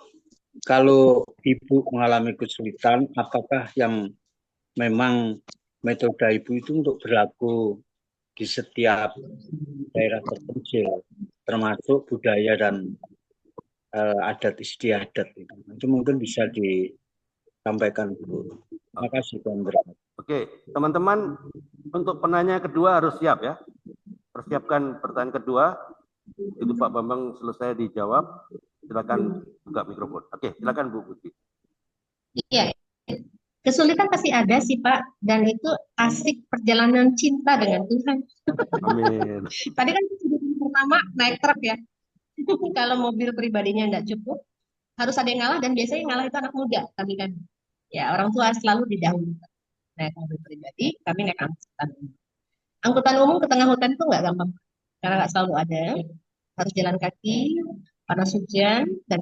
Kalau Ibu mengalami kesulitan, apakah yang memang metode Ibu itu untuk berlaku di setiap daerah terpencil, termasuk budaya dan adat istiadat itu mungkin bisa disampaikan dulu. Terima kasih, Tuan. Oke, teman-teman, untuk penanya kedua harus siap ya. Persiapkan pertanyaan kedua. Itu Pak Bambang selesai dijawab. Silakan buka mikrofon. Oke, silakan Bu Putri. Iya, kesulitan pasti ada sih Pak, dan itu asik perjalanan cinta dengan Tuhan. Amin. Tadi kan kesulitan pertama naik truk ya. Kalau mobil pribadinya nggak cukup, harus ada yang ngalah dan biasanya yang ngalah itu anak muda kami kan. Ya orang tua selalu didahulukan. Naik mobil pribadi, kami naik angkutan umum. Angkutan umum ke tengah hutan itu nggak gampang, karena nggak selalu ada. Harus jalan kaki, panas hujan, dan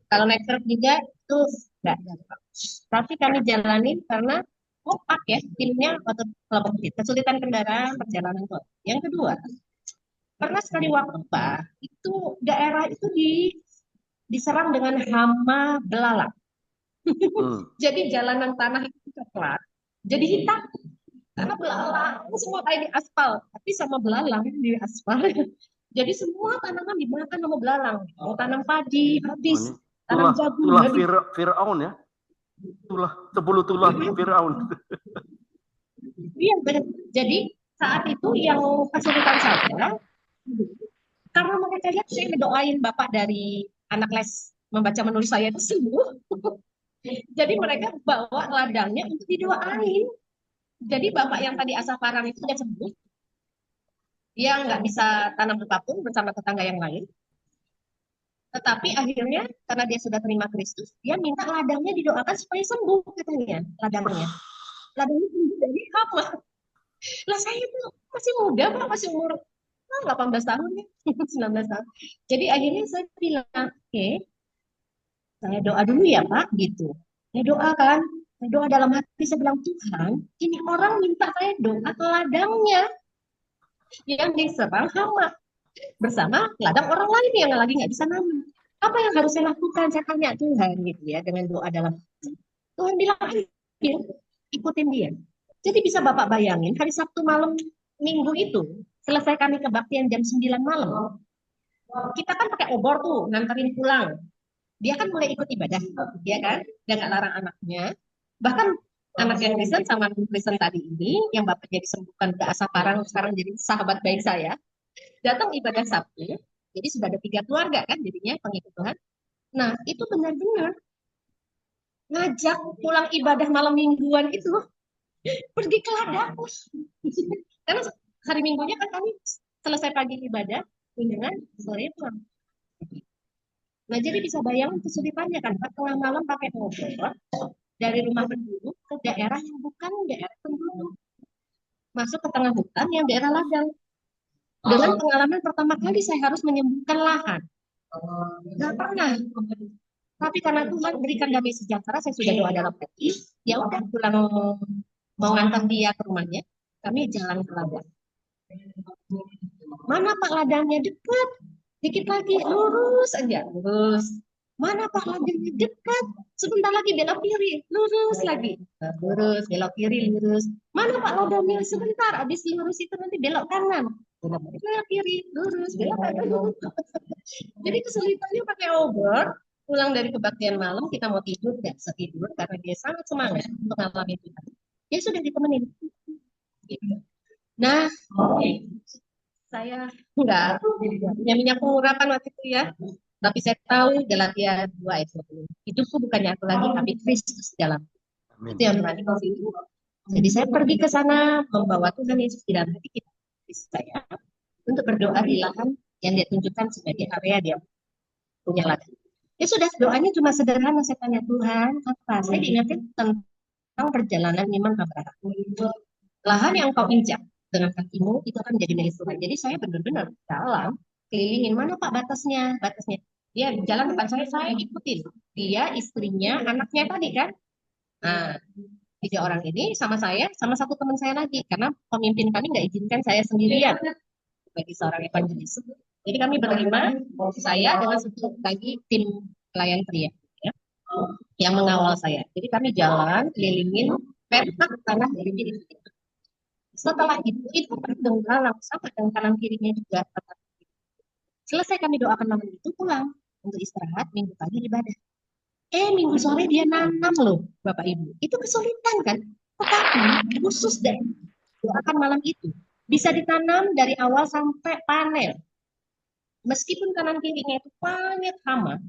kalau naik truk juga itu nggak gampang. Tapi kami jalanin karena kompak ya timnya waktu kelompok kecil. Kesulitan kendaraan perjalanan itu. Yang kedua, pernah sekali waktu Pak, itu daerah itu diserang dengan hama belalang. Jadi jalanan tanah itu coklat, jadi hitam karena belalang. Semua kayak di aspal, tapi sama belalang di aspal. Jadi semua tanaman dimakan sama belalang. Mau tanam padi habis, tanam jagung tulah habis. Firaun ya. Tulah 10 tulah Firaun. Iya benar. Jadi saat itu yang kesulitan saya karena mereka lihat saya ngedoain bapak dari anak les membaca menulis saya itu sembuh. Jadi mereka bawa ladangnya untuk didoain. Jadi bapak yang tadi asafaran itu sudah sembuh, dia nggak bisa tanam apapun bersama tetangga yang lain. Tetapi akhirnya karena dia sudah terima Kristus, dia minta ladangnya didoakan supaya sembuh katanya, ladangnya. Ladangnya sembuh dari hama. Lah saya itu masih muda Pak, masih umur 18 tahun ya, 19 tahun. Jadi akhirnya saya bilang, oke, saya doa dulu ya Pak, gitu. Saya doa kan, saya doa dalam hati, saya bilang, Tuhan, ini orang minta saya doa ke ladangnya yang diserang hama bersama ladang orang lain yang lagi nggak bisa nanam. Apa yang harus saya lakukan? Saya tanya Tuhan gitu ya dengan doa dalam hati. Tuhan bilang, ayo ikutin dia. Jadi bisa Bapak bayangin hari Sabtu malam Minggu itu selesai kami kebaktian jam 9 malam. Kita kan pakai obor tuh nganterin pulang. Dia kan mulai ikut ibadah, dia kan, dia nggak larang anaknya. Bahkan anak yang Kristen sama Kristen tadi ini, yang bapaknya disembuhkan ke Asaparang, sekarang jadi sahabat baik saya, datang ibadah Sabtu. Jadi sudah ada 3 keluarga kan, jadinya pengikut Tuhan. Nah itu benar-benar ngajak pulang ibadah malam mingguan itu pergi ke ladang. Karena hari Minggunya kan kami selesai pagi ibadah, dengan sore pulang. Nah, jadi bisa bayangin kesulitannya kan, Pak, tengah malam pakai motor dari rumah penduduk ke daerah yang bukan daerah penduduk, masuk ke tengah hutan yang daerah ladang. Dengan pengalaman pertama kali saya harus menyembuhkan lahan. Nggak pernah. Tapi karena Tuhan berikan damai sejahtera, saya sudah doa dalam hati, ya udah pulang mau ngantar dia ke rumahnya, kami jalan ke ladang. Mana Pak ladangnya dekat? Dikit lagi lurus aja, lurus. Mana Pak ladangnya dekat? Sebentar lagi belok kiri, lurus lagi. Lurus, belok kiri, lurus. Mana Pak ladangnya? Sebentar, habis lurus itu nanti belok kanan. Belok kiri, lurus, belok kanan. Jadi kesulitannya pakai obor. Pulang dari kebaktian malam, kita mau tidur, nggak bisa tidur karena dia sangat semangat untuk ngalamin Tuhan. Dia sudah ditemenin. Gitu. Nah, saya enggak punya minyak pengurapan waktu itu ya. Tapi saya tahu Galatia 2 ayat 20. Hidupku bukannya aku lagi, tapi Kristus dalam. Itu yang menarik. Jadi saya pergi ke sana membawa Tuhan Yesus di dalam hati kita, saya, untuk berdoa di lahan yang dia tunjukkan sebagai area dia punya ladang. Ya sudah, doanya cuma sederhana. Saya tanya Tuhan, apa? Saya diingatkan tentang perjalanan iman Abraham. Lahan yang kau injak dengan kakimu itu akan menjadi milik Tuhan. Jadi saya benar-benar dalam kelilingin, mana Pak batasnya, batasnya. Dia jalan depan saya ikutin. Dia, istrinya, anaknya tadi kan. Nah, 3 orang ini sama saya, sama satu teman saya lagi, karena pemimpin kami nggak izinkan saya sendirian bagi seorang evangelis. Jadi kami berlima, saya dengan satu lagi tim pelayan pria ya, yang mengawal saya. Jadi kami jalan kelilingin petak tanah dari diri. Setelah itu terdengar sama dan kanan kirinya juga tetap. Selesai kami doakan malam itu, pulang untuk istirahat, minggu pagi ibadah. Minggu sore dia nanam loh, Bapak Ibu. Itu kesulitan kan? Tetapi khusus deh, doakan malam itu bisa ditanam dari awal sampai panen. Meskipun kanan kirinya itu banyak hama,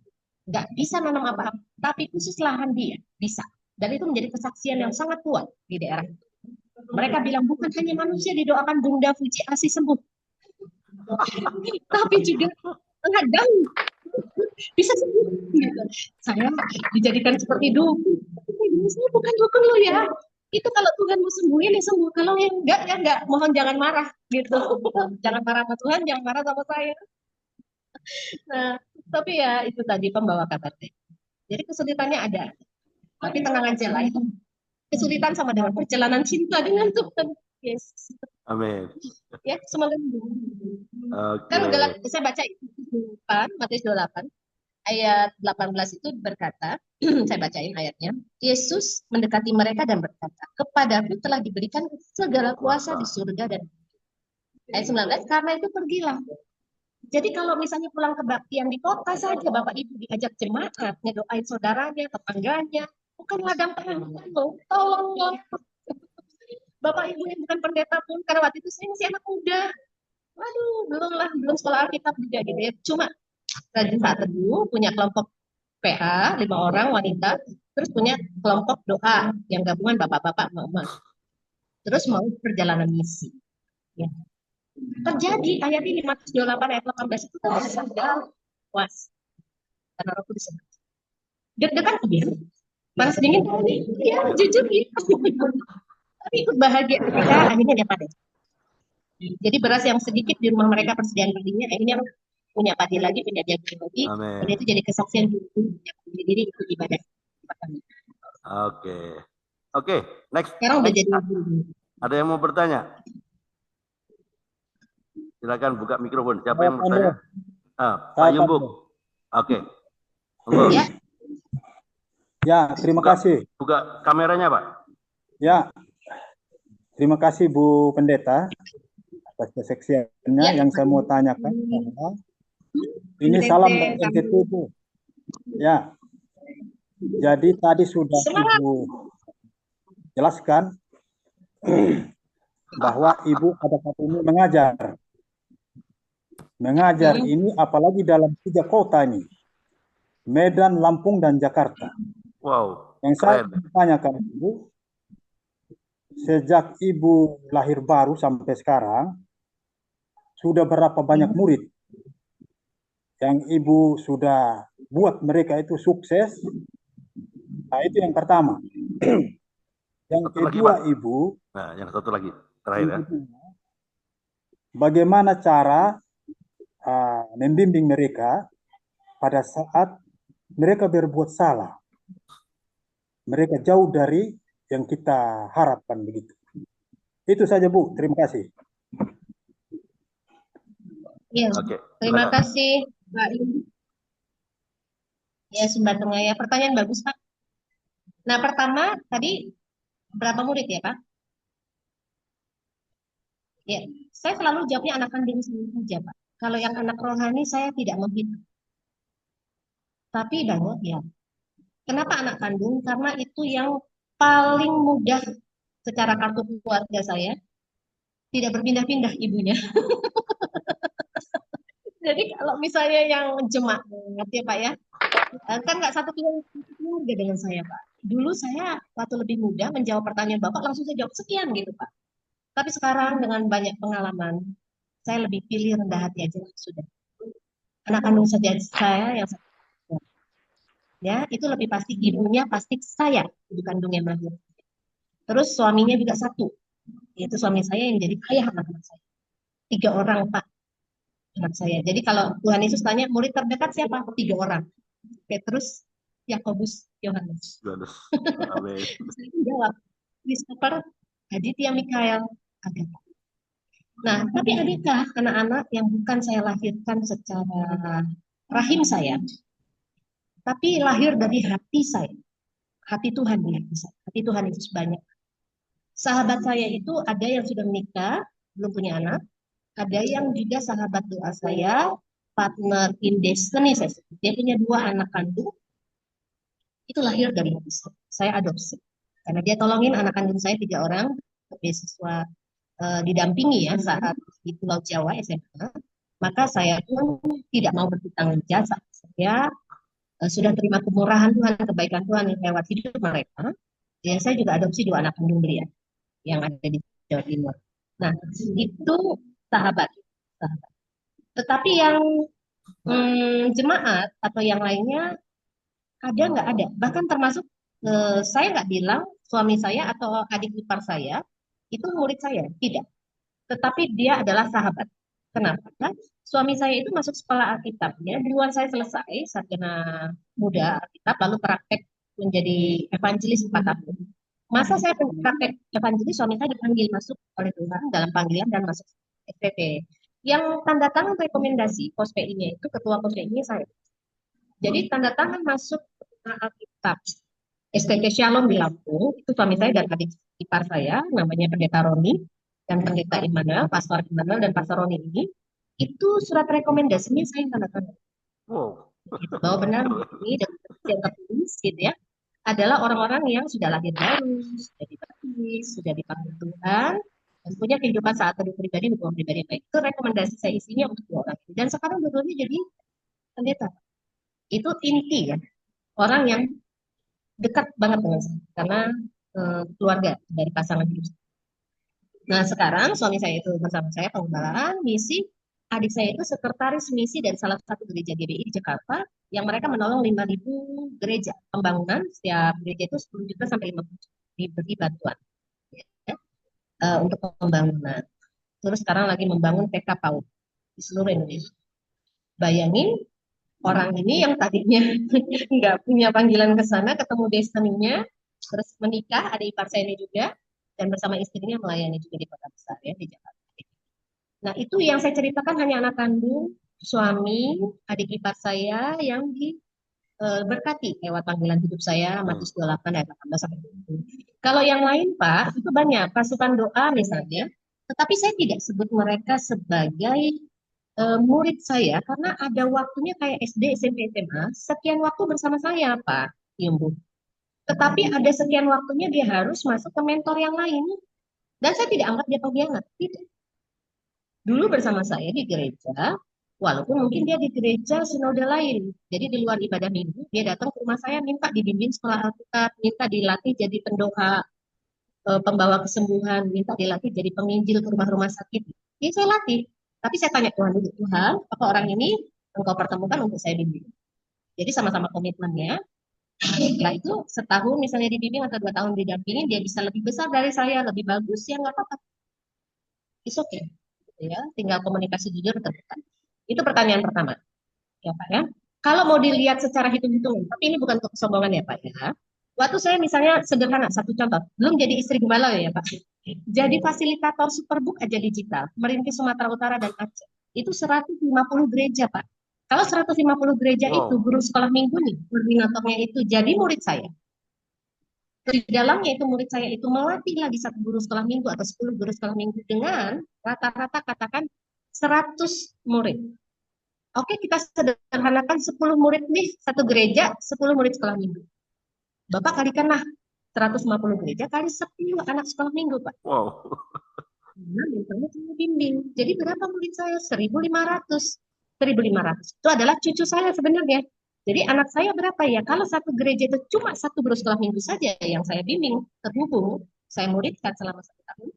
nggak bisa nanam apa-apa, tapi khusus lahan dia bisa. Dan itu menjadi kesaksian yang sangat kuat di daerah itu. Mereka bilang bukan hanya manusia didoakan Bunda Fuji Asih sembuh, tapi juga ladang bisa sembuh. Saya dijadikan seperti dukun. Saya bukan dukun lo ya. Itu kalau Tuhan mau sembuhin ya sembuh. Kalau yang enggak ya enggak. Mohon jangan marah gitu. Jangan marah sama Tuhan, jangan marah sama saya. Nah, tapi ya itu tadi pembawa kabar. Jadi kesulitannya ada. Tapi tenang aja lah itu. Kesulitan sama dengan perjalanan cinta dengan Tuhan. Yes. Amin. Ya, semoga. Kan saya baca Matius 28 ayat 18 itu berkata, saya bacain ayatnya. Yesus mendekati mereka dan berkata, kepadaku telah diberikan segala kuasa di surga dan ayat 19, karena itu pergilah. Jadi kalau misalnya pulang kebaktian di kota saja, Bapak Ibu diajak jemaat, ngedoain saudaranya, tetangganya, bukan ladang pengajian loh, tolong. Bapak Ibu yang bukan pendeta pun, karena waktu itu saya masih anak muda. Waduh, belum sekolah Alkitab juga gitu ya. Cuma rajin saat teduh, punya kelompok PA, 5 orang wanita, terus punya kelompok doa yang gabungan bapak-bapak, mama. terus mau perjalanan misi. Ya. Terjadi ayat ini Matius 28 ayat 18 itu terasa was karena Roh Kudus. Deg-degan iya, panas dingin iya, jujur gitu. Tapi ikut bahagia ketika akhirnya dia padat. Jadi beras yang sedikit di rumah mereka persediaan belinya, akhirnya punya padi lagi, punya daging lagi, dan Amin. itu jadi kesaksian diri ikut ibadah. Oke. Oke, next. Sekarang udah jadi Ada yang mau bertanya? Silakan buka mikrofon. Siapa yang mau Pak bertanya? Pak Yumbuk. Oke. Monggo. ya. Ya, terima kasih. Buka kameranya, Pak. Ya, terima kasih Bu Pendeta atas kesaksiannya. Ya. Yang saya mau tanyakan adalah ini salam dari NTT Bu. Ya, jadi tadi sudah Semangat. Ibu jelaskan bahwa Ibu pada saat ini mengajar. Mengajar ini apalagi dalam 3 kota ini. Medan, Lampung, dan Jakarta. Wow. Yang saya tanyakan Ibu, sejak Ibu lahir baru sampai sekarang, sudah berapa banyak murid yang Ibu sudah buat mereka itu sukses? Nah, itu yang pertama. Yang kedua, Ibu. Nah, yang satu lagi, terakhir ya. Bagaimana cara membimbing mereka pada saat mereka berbuat salah? Mereka jauh dari yang kita harapkan begitu. Itu saja Bu, terima kasih. Ya, Oke, terima kasih Pak Yumbuk. Ya, Sumba Tengah ya. Pertanyaan bagus Pak. Nah, pertama tadi berapa murid ya Pak? Ya, saya selalu jawabnya anak kandung saja Pak. Kalau yang anak rohani saya tidak menghitung. Tapi banyak ya. Kenapa anak kandung? Karena itu yang paling mudah secara kartu keluarga saya. Tidak berpindah-pindah ibunya. Jadi kalau misalnya yang jemaat ya Pak ya, kan nggak satu keluarga dengan saya Pak. Dulu saya waktu lebih muda menjawab pertanyaan Bapak langsung saya jawab sekian gitu Pak. Tapi sekarang dengan banyak pengalaman, saya lebih pilih rendah hati aja sudah. Anak kandung saja saya yang ya itu lebih pasti ibunya pasti saya ibu kandung yang lahir. Terus suaminya juga satu, yaitu suami saya yang jadi ayah anak-anak saya. 3 orang Pak anak saya. Jadi kalau Tuhan Yesus tanya murid terdekat siapa? 3 orang. Petrus, Yakobus, Yohanes. Amin. Saya jawab, Christopher, Aditya, Mikael, Agatha. Nah, tapi adakah anak-anak yang bukan saya lahirkan secara rahim saya, tapi lahir dari hati saya, hati Tuhan di hati saya, hati Tuhan Yesus banyak. Sahabat saya itu ada yang sudah menikah, belum punya anak, ada yang juga sahabat doa saya, partner in destiny saya. Dia punya 2 anak kandung, itu lahir dari hati saya adopsi. Karena dia tolongin anak kandung saya 3 orang, beasiswa didampingi ya saat di Pulau Jawa SMA, maka saya pun tidak mau berhutang jasa. Saya sudah terima kemurahan Tuhan, kebaikan Tuhan yang lewat hidup mereka. Ya, saya juga adopsi 2 anak kandung beliau yang ada di Jawa Timur. Nah, itu sahabat. Tetapi yang jemaat atau yang lainnya ada nggak ada. Bahkan termasuk saya nggak bilang suami saya atau adik ipar saya itu murid saya, tidak. Tetapi dia adalah sahabat. Kenapa? Kan suami saya itu masuk sekolah Alkitab. Ya, duluan saya selesai sarjana muda Alkitab, lalu praktek menjadi evangelis 4 tahun. Masa saya praktek evangelis, suami saya dipanggil masuk oleh Tuhan dalam panggilan dan masuk STT. Yang tanda tangan rekomendasi POSPI-nya itu, ketua POSPI-nya saya. Jadi tanda tangan masuk Alkitab STT Shalom di Lampung, itu suami saya dan adik ipar saya, namanya Pendeta Roni, dan Pendeta Immanuel, Pastor Immanuel dan Pastor Roni ini, itu surat rekomendasinya saya tanda tangan. Wow. Gitu, bahwa benar ini yang tertulis gitu ya, adalah orang-orang yang sudah lahir baru, sudah dibaptis, sudah dipanggil Tuhan, dan punya kehidupan saat teduh pribadi, hubungan pribadi baik. Itu rekomendasi saya isinya untuk 2 orang. Dan sekarang dua-duanya jadi pendeta. Itu inti ya, orang yang dekat banget dengan saya karena keluarga dari pasangan hidup. Nah, sekarang suami saya itu bersama saya pengembalaan misi, adik saya itu sekretaris misi dari salah satu gereja GBI di Jakarta, yang mereka menolong 5.000 gereja pembangunan, setiap gereja itu 10 juta sampai 50 juta diberi bantuan, ya, untuk pembangunan. Terus sekarang lagi membangun TK PAUD di seluruh Indonesia. Bayangin, orang ini yang tadinya nggak punya panggilan ke sana, ketemu destiny-nya, terus menikah, ada ipar saya ini juga, dan bersama istrinya melayani juga di kota besar ya, di Jakarta. Nah, itu yang saya ceritakan hanya anak kandung, suami, adik ipar saya yang diberkati lewat panggilan hidup saya, Matius 28 ayat 18 sampai 20. Kalau yang lain, Pak, itu banyak pasukan doa misalnya, tetapi saya tidak sebut mereka sebagai murid saya karena ada waktunya kayak SD, SMP, SMA, sekian waktu bersama saya, Pak Yumbu. Tetapi ada sekian waktunya dia harus masuk ke mentor yang lain. Dan saya tidak anggap dia pengkhianat. Tidak. Dulu bersama saya di gereja, walaupun mungkin dia di gereja sinode lain. Jadi di luar ibadah minggu, dia datang ke rumah saya minta dibimbing sekolah Alkitab, minta dilatih jadi pendoa, pembawa kesembuhan, minta dilatih jadi penginjil ke rumah-rumah sakit. Ya saya latih. Tapi saya tanya Tuhan dulu, Tuhan, apa orang ini engkau pertemukan untuk saya bimbing? Jadi sama-sama komitmennya. Setelah itu setahun misalnya dibimbing atau 2 tahun didampingin, dia bisa lebih besar dari saya, lebih bagus, ya nggak apa-apa. It's okay. Ya, tinggal komunikasi jujur terbuka. Itu pertanyaan pertama, ya Pak ya. Kalau mau dilihat secara hitung-hitungan, tapi ini bukan untuk kesombongan ya Pak ya. Waktu saya misalnya sederhana, satu contoh, belum jadi istri gembala ya Pak. Jadi fasilitator Superbook aja digital, merintis Sumatera Utara dan Aceh. Itu 150 gereja Pak. Kalau 150 gereja itu guru sekolah minggu nih, koordinatornya itu jadi murid saya. Di dalamnya itu murid saya itu melatih lagi satu guru sekolah minggu atau 10 guru sekolah minggu dengan rata-rata katakan 100 murid. Oke, kita sederhanakan 10 murid nih, satu gereja, 10 murid sekolah minggu. Bapak kalikanlah 150 gereja kali 10 anak sekolah minggu, Pak. Wow. Nah, mentornya saya bimbing. Jadi berapa murid saya? 1.500. 1.500. Itu adalah cucu saya sebenarnya. Jadi anak saya berapa ya? Kalau satu gereja itu cuma satu guru sekolah minggu saja yang saya bimbing, terhubung, saya muridkan selama 1 tahun,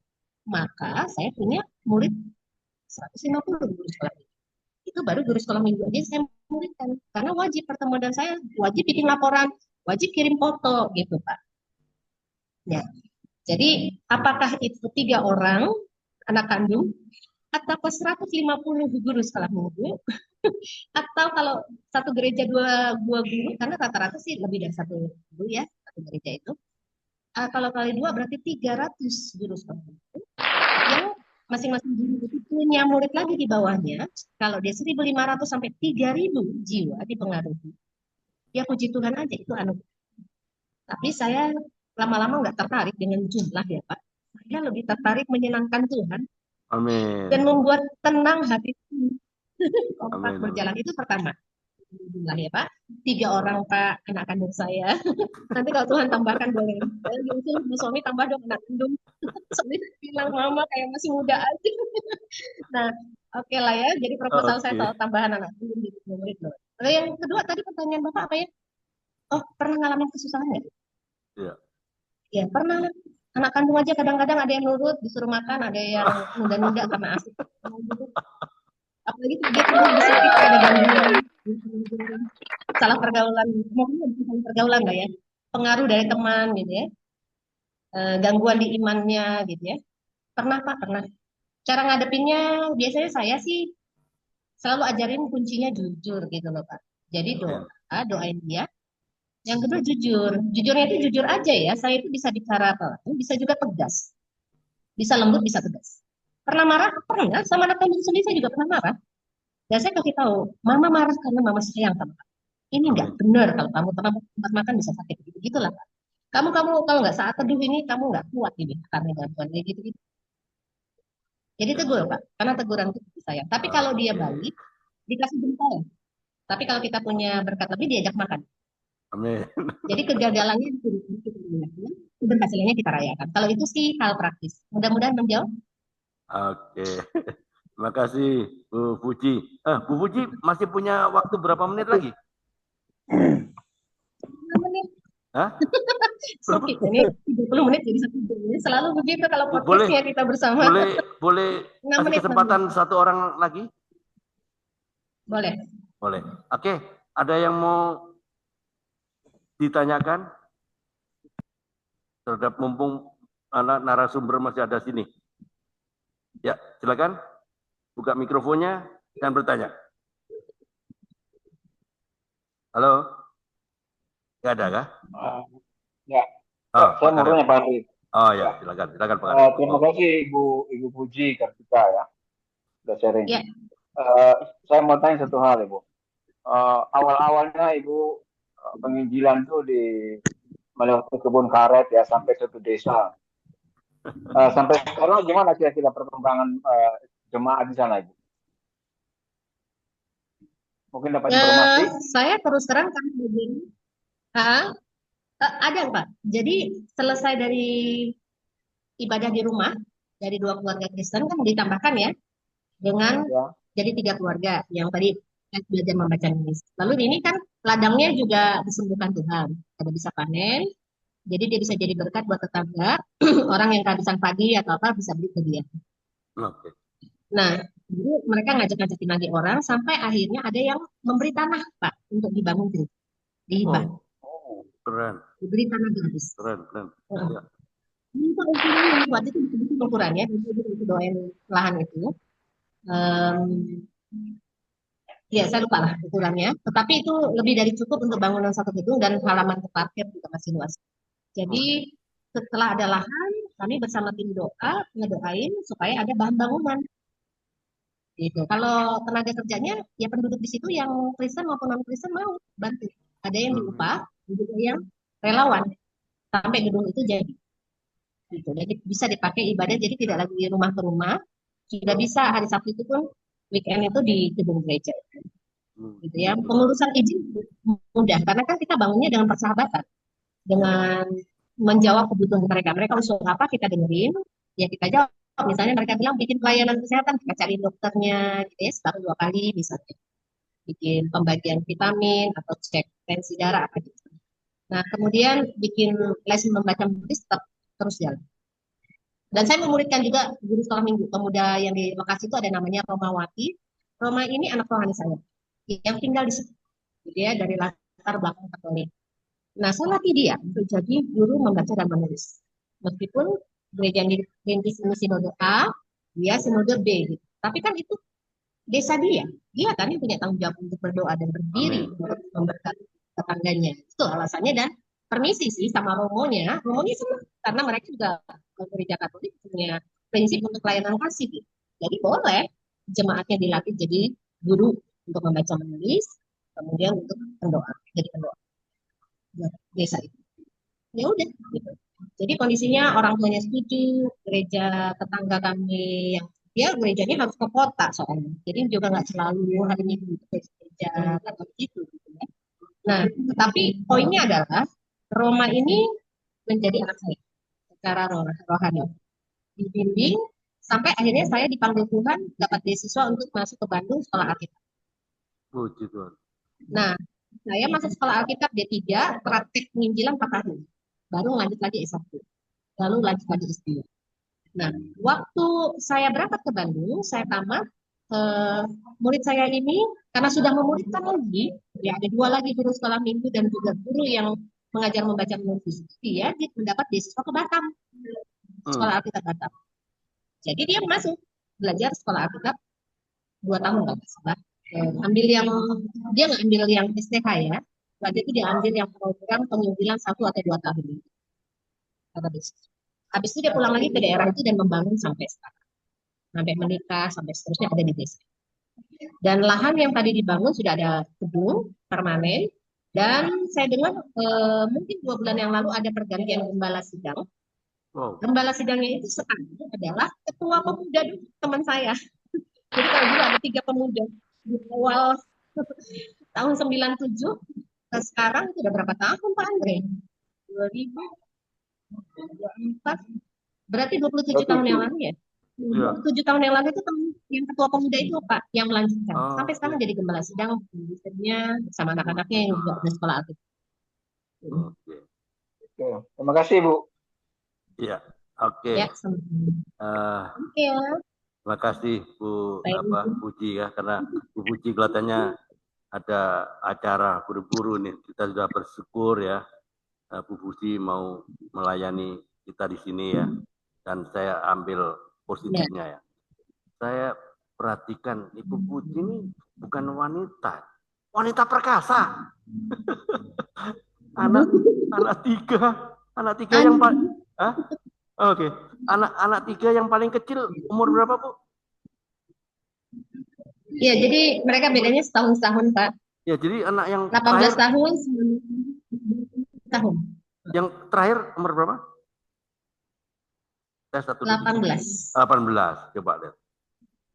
maka saya punya murid 150 guru sekolah minggu. Itu baru guru sekolah minggu aja saya muridkan. Karena wajib pertemuan dan saya wajib bikin laporan, wajib kirim foto gitu Pak. Ya. Jadi apakah itu 3 orang anak kandung atau 150 guru sekolah minggu atau kalau satu gereja dua guru karena rata-rata sih lebih dari satu guru ya satu gereja itu kalau kali 2 berarti 300 guru sekolah minggu yang masing-masing guru itu punya murid lagi di bawahnya. Kalau dia 1.500 sampai 3.000 jiwa dipengaruhi, ya puji Tuhan aja itu anugerah. Tapi saya lama-lama nggak tertarik dengan jumlah ya Pak. Saya lebih tertarik menyenangkan Tuhan. Amin. Dan membuat tenang hati kompak berjalan. Itu pertama. Jumlah ya Pak. 3 orang Pak anak kandung saya. Nanti kalau Tuhan tambahkan boleh. Itu suami tambah dong anak kandung. Suami bilang mama kayak masih muda aja. Nah, oke lah ya. Jadi proposal saya soal tambahan anak kandung di murid loh. Lalu yang kedua tadi pertanyaan Bapak apa ya? Oh, pernah ngalamin kesusahan nggak? Iya. Ya, pernah. Anak kandung aja kadang-kadang ada yang nurut, disuruh makan, ada yang nunda-nunda karena asik. Apalagi dia tuh bisa kita ada gangguan, salah pergaulan, mungkin bukan pergaulan lah ya, pengaruh dari teman gitu ya, gangguan di imannya gitu ya. Pernah Pak, pernah. Cara ngadepinnya biasanya saya sih selalu ajarin kuncinya jujur gitu loh Pak. Jadi doain dia. Yang kedua jujur. Jujurnya itu jujur aja ya. Saya itu bisa bicara apa? Bisa juga tegas. Bisa lembut, bisa tegas. Pernah marah? Pernah. Sama anak kandung sendiri saya juga pernah marah. Dan saya kasih tahu, mama marah karena mama sayang sama kamu. Ini nggak benar kalau kamu pernah tempat makan bisa sakit gitu gitulah Pak. Kamu kalau nggak saat teduh ini kamu nggak kuat ini karena bantuan gitu gitu. Jadi tegur Pak, karena teguran itu sayang. Tapi kalau dia balik, dikasih jempol. Tapi kalau kita punya berkat lebih diajak makan. Amin. Jadi kegagalannya kita rayakan, keberhasilannya kita rayakan. Kalau itu sih hal praktis. Mudah-mudahan menjawab. Oke. Terima kasih Bu Puji. Bu Puji masih punya waktu berapa menit lagi? 5 menit. Hah? Berapa? Oke, ini 30 menit jadi 1 jam. Ini selalu begitu kalau Boleh, podcastnya kita bersama. boleh 6 kasih menit. kesempatan satu orang lagi? Boleh. Boleh. Oke, ada yang mau ditanyakan terhadap mumpung anak narasumber masih ada sini? Ya, silakan buka mikrofonnya dan bertanya. Halo? Nggak ada kah? Ya, Oh, saya Pak mau Karel. tanya Pak Andri. Oh ya, Ya. silakan Pak Karel. Terima kasih Ibu Puji Kartika ya, sudah sharing. Ya. Saya mau tanya satu hal Ibu. Awal-awalnya Ibu penginjilan tuh di melewati kebun karet ya sampai satu desa. Sampai sekarang gimana kira-kira perkembangan jemaat di sana Ibu? Mungkin dapat informasi? Saya terus terang kami begini. Ada Pak. Jadi selesai dari ibadah di rumah dari 2 keluarga Kristen kan ditambahkan ya dengan jadi 3 keluarga yang tadi belajar membaca nulis. Lalu ini kan ladangnya juga disembuhkan Tuhan. Ada bisa panen, jadi dia bisa jadi berkat buat tetangga. Orang yang kehabisan padi atau apa bisa beli ke dia. Oke. Nah, jadi mereka ngajak-ngajakin lagi orang sampai akhirnya ada yang memberi tanah Pak untuk dibangun gereja. Dihibah, Keren, diberi tanah gratis. keren. Ya. Untuk ukurannya waktu itu betul ukurannya, itu doain lahan itu. Ya, saya lupa lah ukurannya. Tetapi itu lebih dari cukup untuk bangunan 1 gedung dan halaman parkir juga masih luas. Jadi setelah ada lahan, kami bersama tim doa ngedoain supaya ada bahan bangunan. Gitu. Kalau tenaga kerjanya, ya penduduk di situ yang Kristen maupun non Kristen mau bantu. Ada yang diupah, juga yang relawan sampai gedung itu jadi. Gitu. Jadi bisa dipakai ibadah, jadi tidak lagi rumah ke rumah. Sudah bisa hari Sabtu itu pun weekend itu di gedung gereja. Gitu ya. Pengurusan izin mudah karena kan kita bangunnya dengan persahabatan, dengan menjawab kebutuhan mereka. Mereka usul apa kita dengerin, ya kita jawab. Misalnya mereka bilang bikin pelayanan kesehatan, kita cari dokternya, gitu ya, setahun 2 kali misalnya. Bikin pembagian vitamin atau cek tensi darah apa gitu. Nah, kemudian bikin les membaca tulis tetap terus jalan. Dan saya memuridkan juga guru sekolah minggu pemuda yang di lokasi itu ada namanya Romawati. Roma ini anak rohani saya yang tinggal di situ, gitu ya, dari latar belakang Katolik. Nah, saya latih dia untuk jadi guru membaca dan menulis. Meskipun gereja yang dirintis ini sinode A, dia sinode B. Gitu. Tapi kan itu desa dia. Dia kan yang punya tanggung jawab untuk berdoa dan berdiri untuk memberkati tetangganya. Itu alasannya dan permisi sih sama romonya. Romonya senang karena mereka juga gereja Katolik punya prinsip untuk pelayanan kasih. Gitu. Jadi boleh jemaatnya dilatih jadi guru untuk membaca menulis, kemudian untuk pendoa, jadi pendoa desa itu. Ya udah gitu. Jadi kondisinya orang tuanya setuju, gereja tetangga kami yang dia gerejanya harus ke kota soalnya. Jadi juga nggak selalu hari Minggu ke gereja atau gitu gitu ya. Nah, tetapi poinnya adalah Roma ini menjadi anak saya secara rohani. Dibimbing sampai akhirnya saya dipanggil Tuhan dapat beasiswa untuk masuk ke Bandung sekolah Alkitab. Puji Tuhan. Nah, saya masuk sekolah Alkitab D3, praktik penginjilan 4 tahun. Baru lanjut lagi S1. Lalu lanjut lagi S2. Nah, waktu saya berangkat ke Bandung, saya tamat, murid saya ini, karena sudah memuridkan lagi, ya ada 2 lagi guru sekolah minggu dan juga guru yang mengajar membaca menulis. Dia mendapat beasiswa ke Batam, sekolah Alkitab Batam. Jadi dia masuk belajar sekolah Alkitab 2 tahun kalau nggak salah. Ambil yang dia nggak ambil yang STH ya, waktu itu dia ambil yang program penginjilan 1 atau 2 tahun. Habis itu dia pulang lagi ke daerah itu dan membangun sampai sekarang, sampai menikah, sampai seterusnya ada di desa. Dan lahan yang tadi dibangun sudah ada gedung permanen. Dan saya dengar mungkin 2 bulan yang lalu ada pergantian gembala sidang. Gembala sidangnya itu sekarang adalah ketua pemuda teman saya. Jadi kalau dulu ada 3 pemuda di awal tahun 97, sekarang itu udah berapa tahun Pak Andre? 2024, berarti 27 tahun yang lalu ya? 27 tahun yang lalu itu yang ketua pemuda itu Pak yang melanjutkan. Sampai sekarang jadi gembala sidang, istrinya sama anak-anaknya yang juga di sekolah Alkitab. Oke, terima kasih Bu. Iya, oke. Ya, oke ya. Terima kasih Bu Baik. Puji ya, karena Bu Puji kelihatannya ada acara buru-buru nih. Kita sudah bersyukur ya, Bu Puji mau melayani kita di sini ya. Dan saya ambil positifnya ya. Saya perhatikan Ibu Puji ini bukan wanita, wanita perkasa. anak tiga yang paling, oke. Anak tiga yang paling kecil umur berapa Bu? Ya, jadi mereka bedanya setahun-setahun, Pak. Ya, jadi anak yang 18 terakhir, tahun, 9 tahun. yang terakhir umur berapa? 18. 18, coba lihat.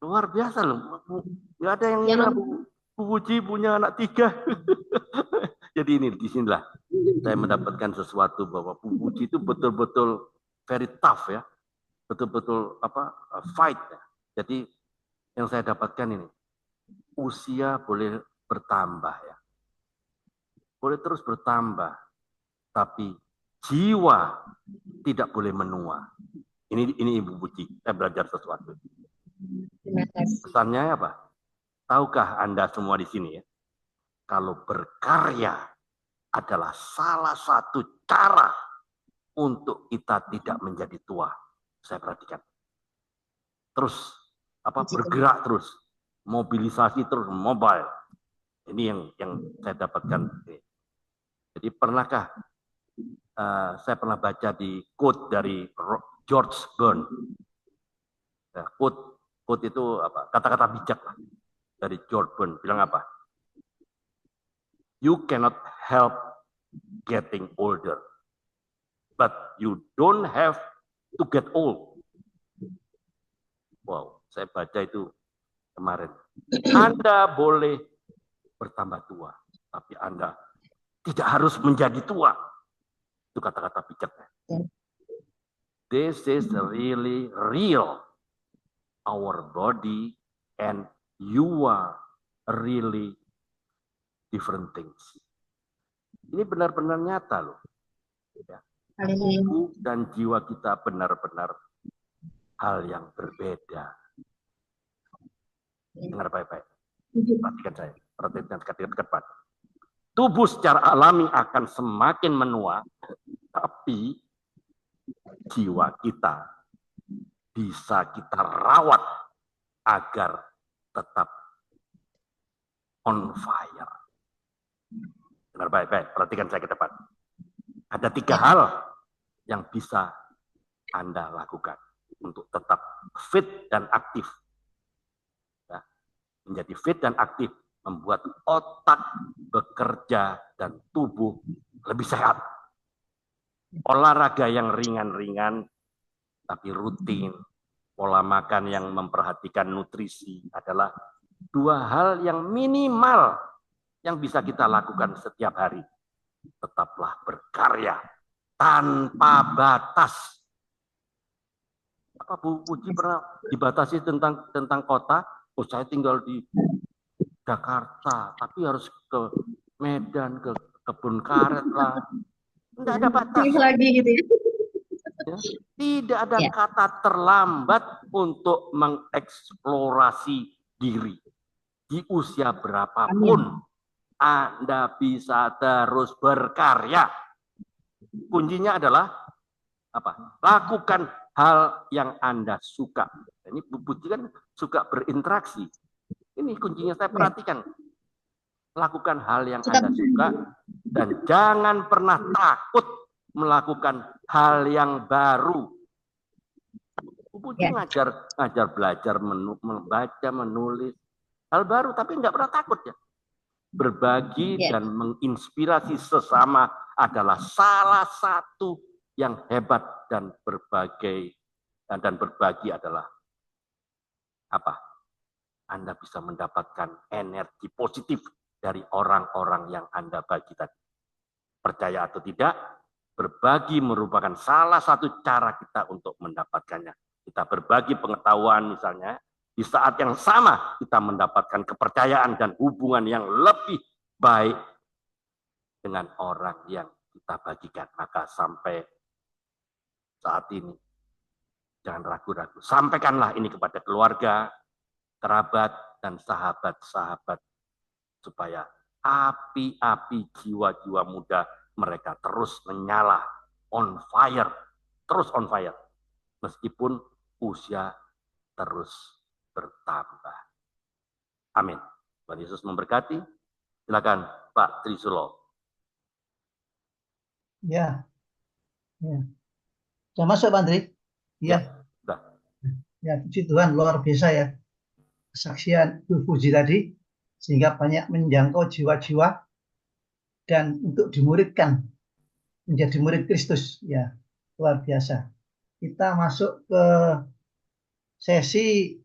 Luar biasa loh. Nggak ada yang ngira Bu Puji punya anak 3. Jadi ini disinilah saya mendapatkan sesuatu bahwa Bu Puji itu betul-betul very tough ya, betul-betul fight ya. Jadi yang saya dapatkan ini, usia boleh bertambah ya, boleh terus bertambah, tapi jiwa tidak boleh menua. Ini Ibu Puji, saya belajar sesuatu. Terima kasih. Pesannya apa? Tahukah Anda semua di sini ya, kalau berkarya adalah salah satu cara untuk kita tidak menjadi tua. Saya perhatikan. Terus bergerak terus, mobilisasi terus, mobile. Ini yang saya dapatkan. Jadi pernahkah saya pernah baca di quote dari George Byrne. Quote itu kata-kata bijak lah dari George Byrne, bilang apa? You cannot help getting older, but you don't have to get old. Wow, saya baca itu kemarin. Anda boleh bertambah tua, tapi Anda tidak harus menjadi tua. Itu kata-kata bijaknya. This is really real. Our body and you are really different things. Ini benar-benar nyata loh. Ya. Tubuh dan jiwa kita benar-benar hal yang berbeda. Dengar baik-baik. Perhatikan saya. Perhatikan dekat-dekat. Tubuh secara alami akan semakin menua, tapi jiwa kita bisa kita rawat agar tetap on fire. Dengar baik-baik, perhatikan saya ke depan. Ada 3 hal yang bisa Anda lakukan untuk tetap fit dan aktif. Ya, menjadi fit dan aktif, membuat otak bekerja dan tubuh lebih sehat. Olahraga yang ringan-ringan, tapi rutin. Pola makan yang memperhatikan nutrisi adalah 2 hal yang minimal yang bisa kita lakukan setiap hari. Tetaplah berkarya tanpa batas. Apa Bu Puji pernah dibatasi tentang kota? Oh, saya tinggal di Jakarta, tapi harus ke Medan, ke Kebun Karet lah. Tidak ada batas. Lagi gitu ya. Ya, tidak ada kata terlambat untuk mengeksplorasi diri. Di usia berapapun, Anda bisa terus berkarya. Kuncinya adalah apa? Lakukan hal yang Anda suka. Ini Bu Puji kan suka berinteraksi. Ini kuncinya, saya perhatikan. Lakukan hal yang Anda suka dan jangan pernah takut melakukan hal yang baru. Bu Puji ngajar belajar, membaca, menulis hal baru, tapi nggak pernah takut ya. Berbagi dan menginspirasi sesama adalah salah satu yang hebat, dan berbagi adalah apa? Anda bisa mendapatkan energi positif dari orang-orang yang Anda bagi tadi. Percaya atau tidak, berbagi merupakan salah satu cara kita untuk mendapatkannya. Kita berbagi pengetahuan misalnya, di saat yang sama kita mendapatkan kepercayaan dan hubungan yang lebih baik dengan orang yang kita bagikan. Maka sampai saat ini, jangan ragu-ragu. Sampaikanlah ini kepada keluarga, kerabat, dan sahabat-sahabat. Supaya api-api jiwa-jiwa muda mereka terus menyala, on fire, terus on fire. Meskipun usia terus bertambah. Amin. Tuhan Yesus memberkati. Silakan Pak Trisulo. Ya, ya. Sudah masuk Pak Andri? Ya, sudah. Ya, puji Tuhan, luar biasa ya. Kesaksian Ibu Puji tadi, sehingga banyak menjangkau jiwa-jiwa dan untuk dimuridkan menjadi murid Kristus. Ya, luar biasa. Kita masuk ke sesi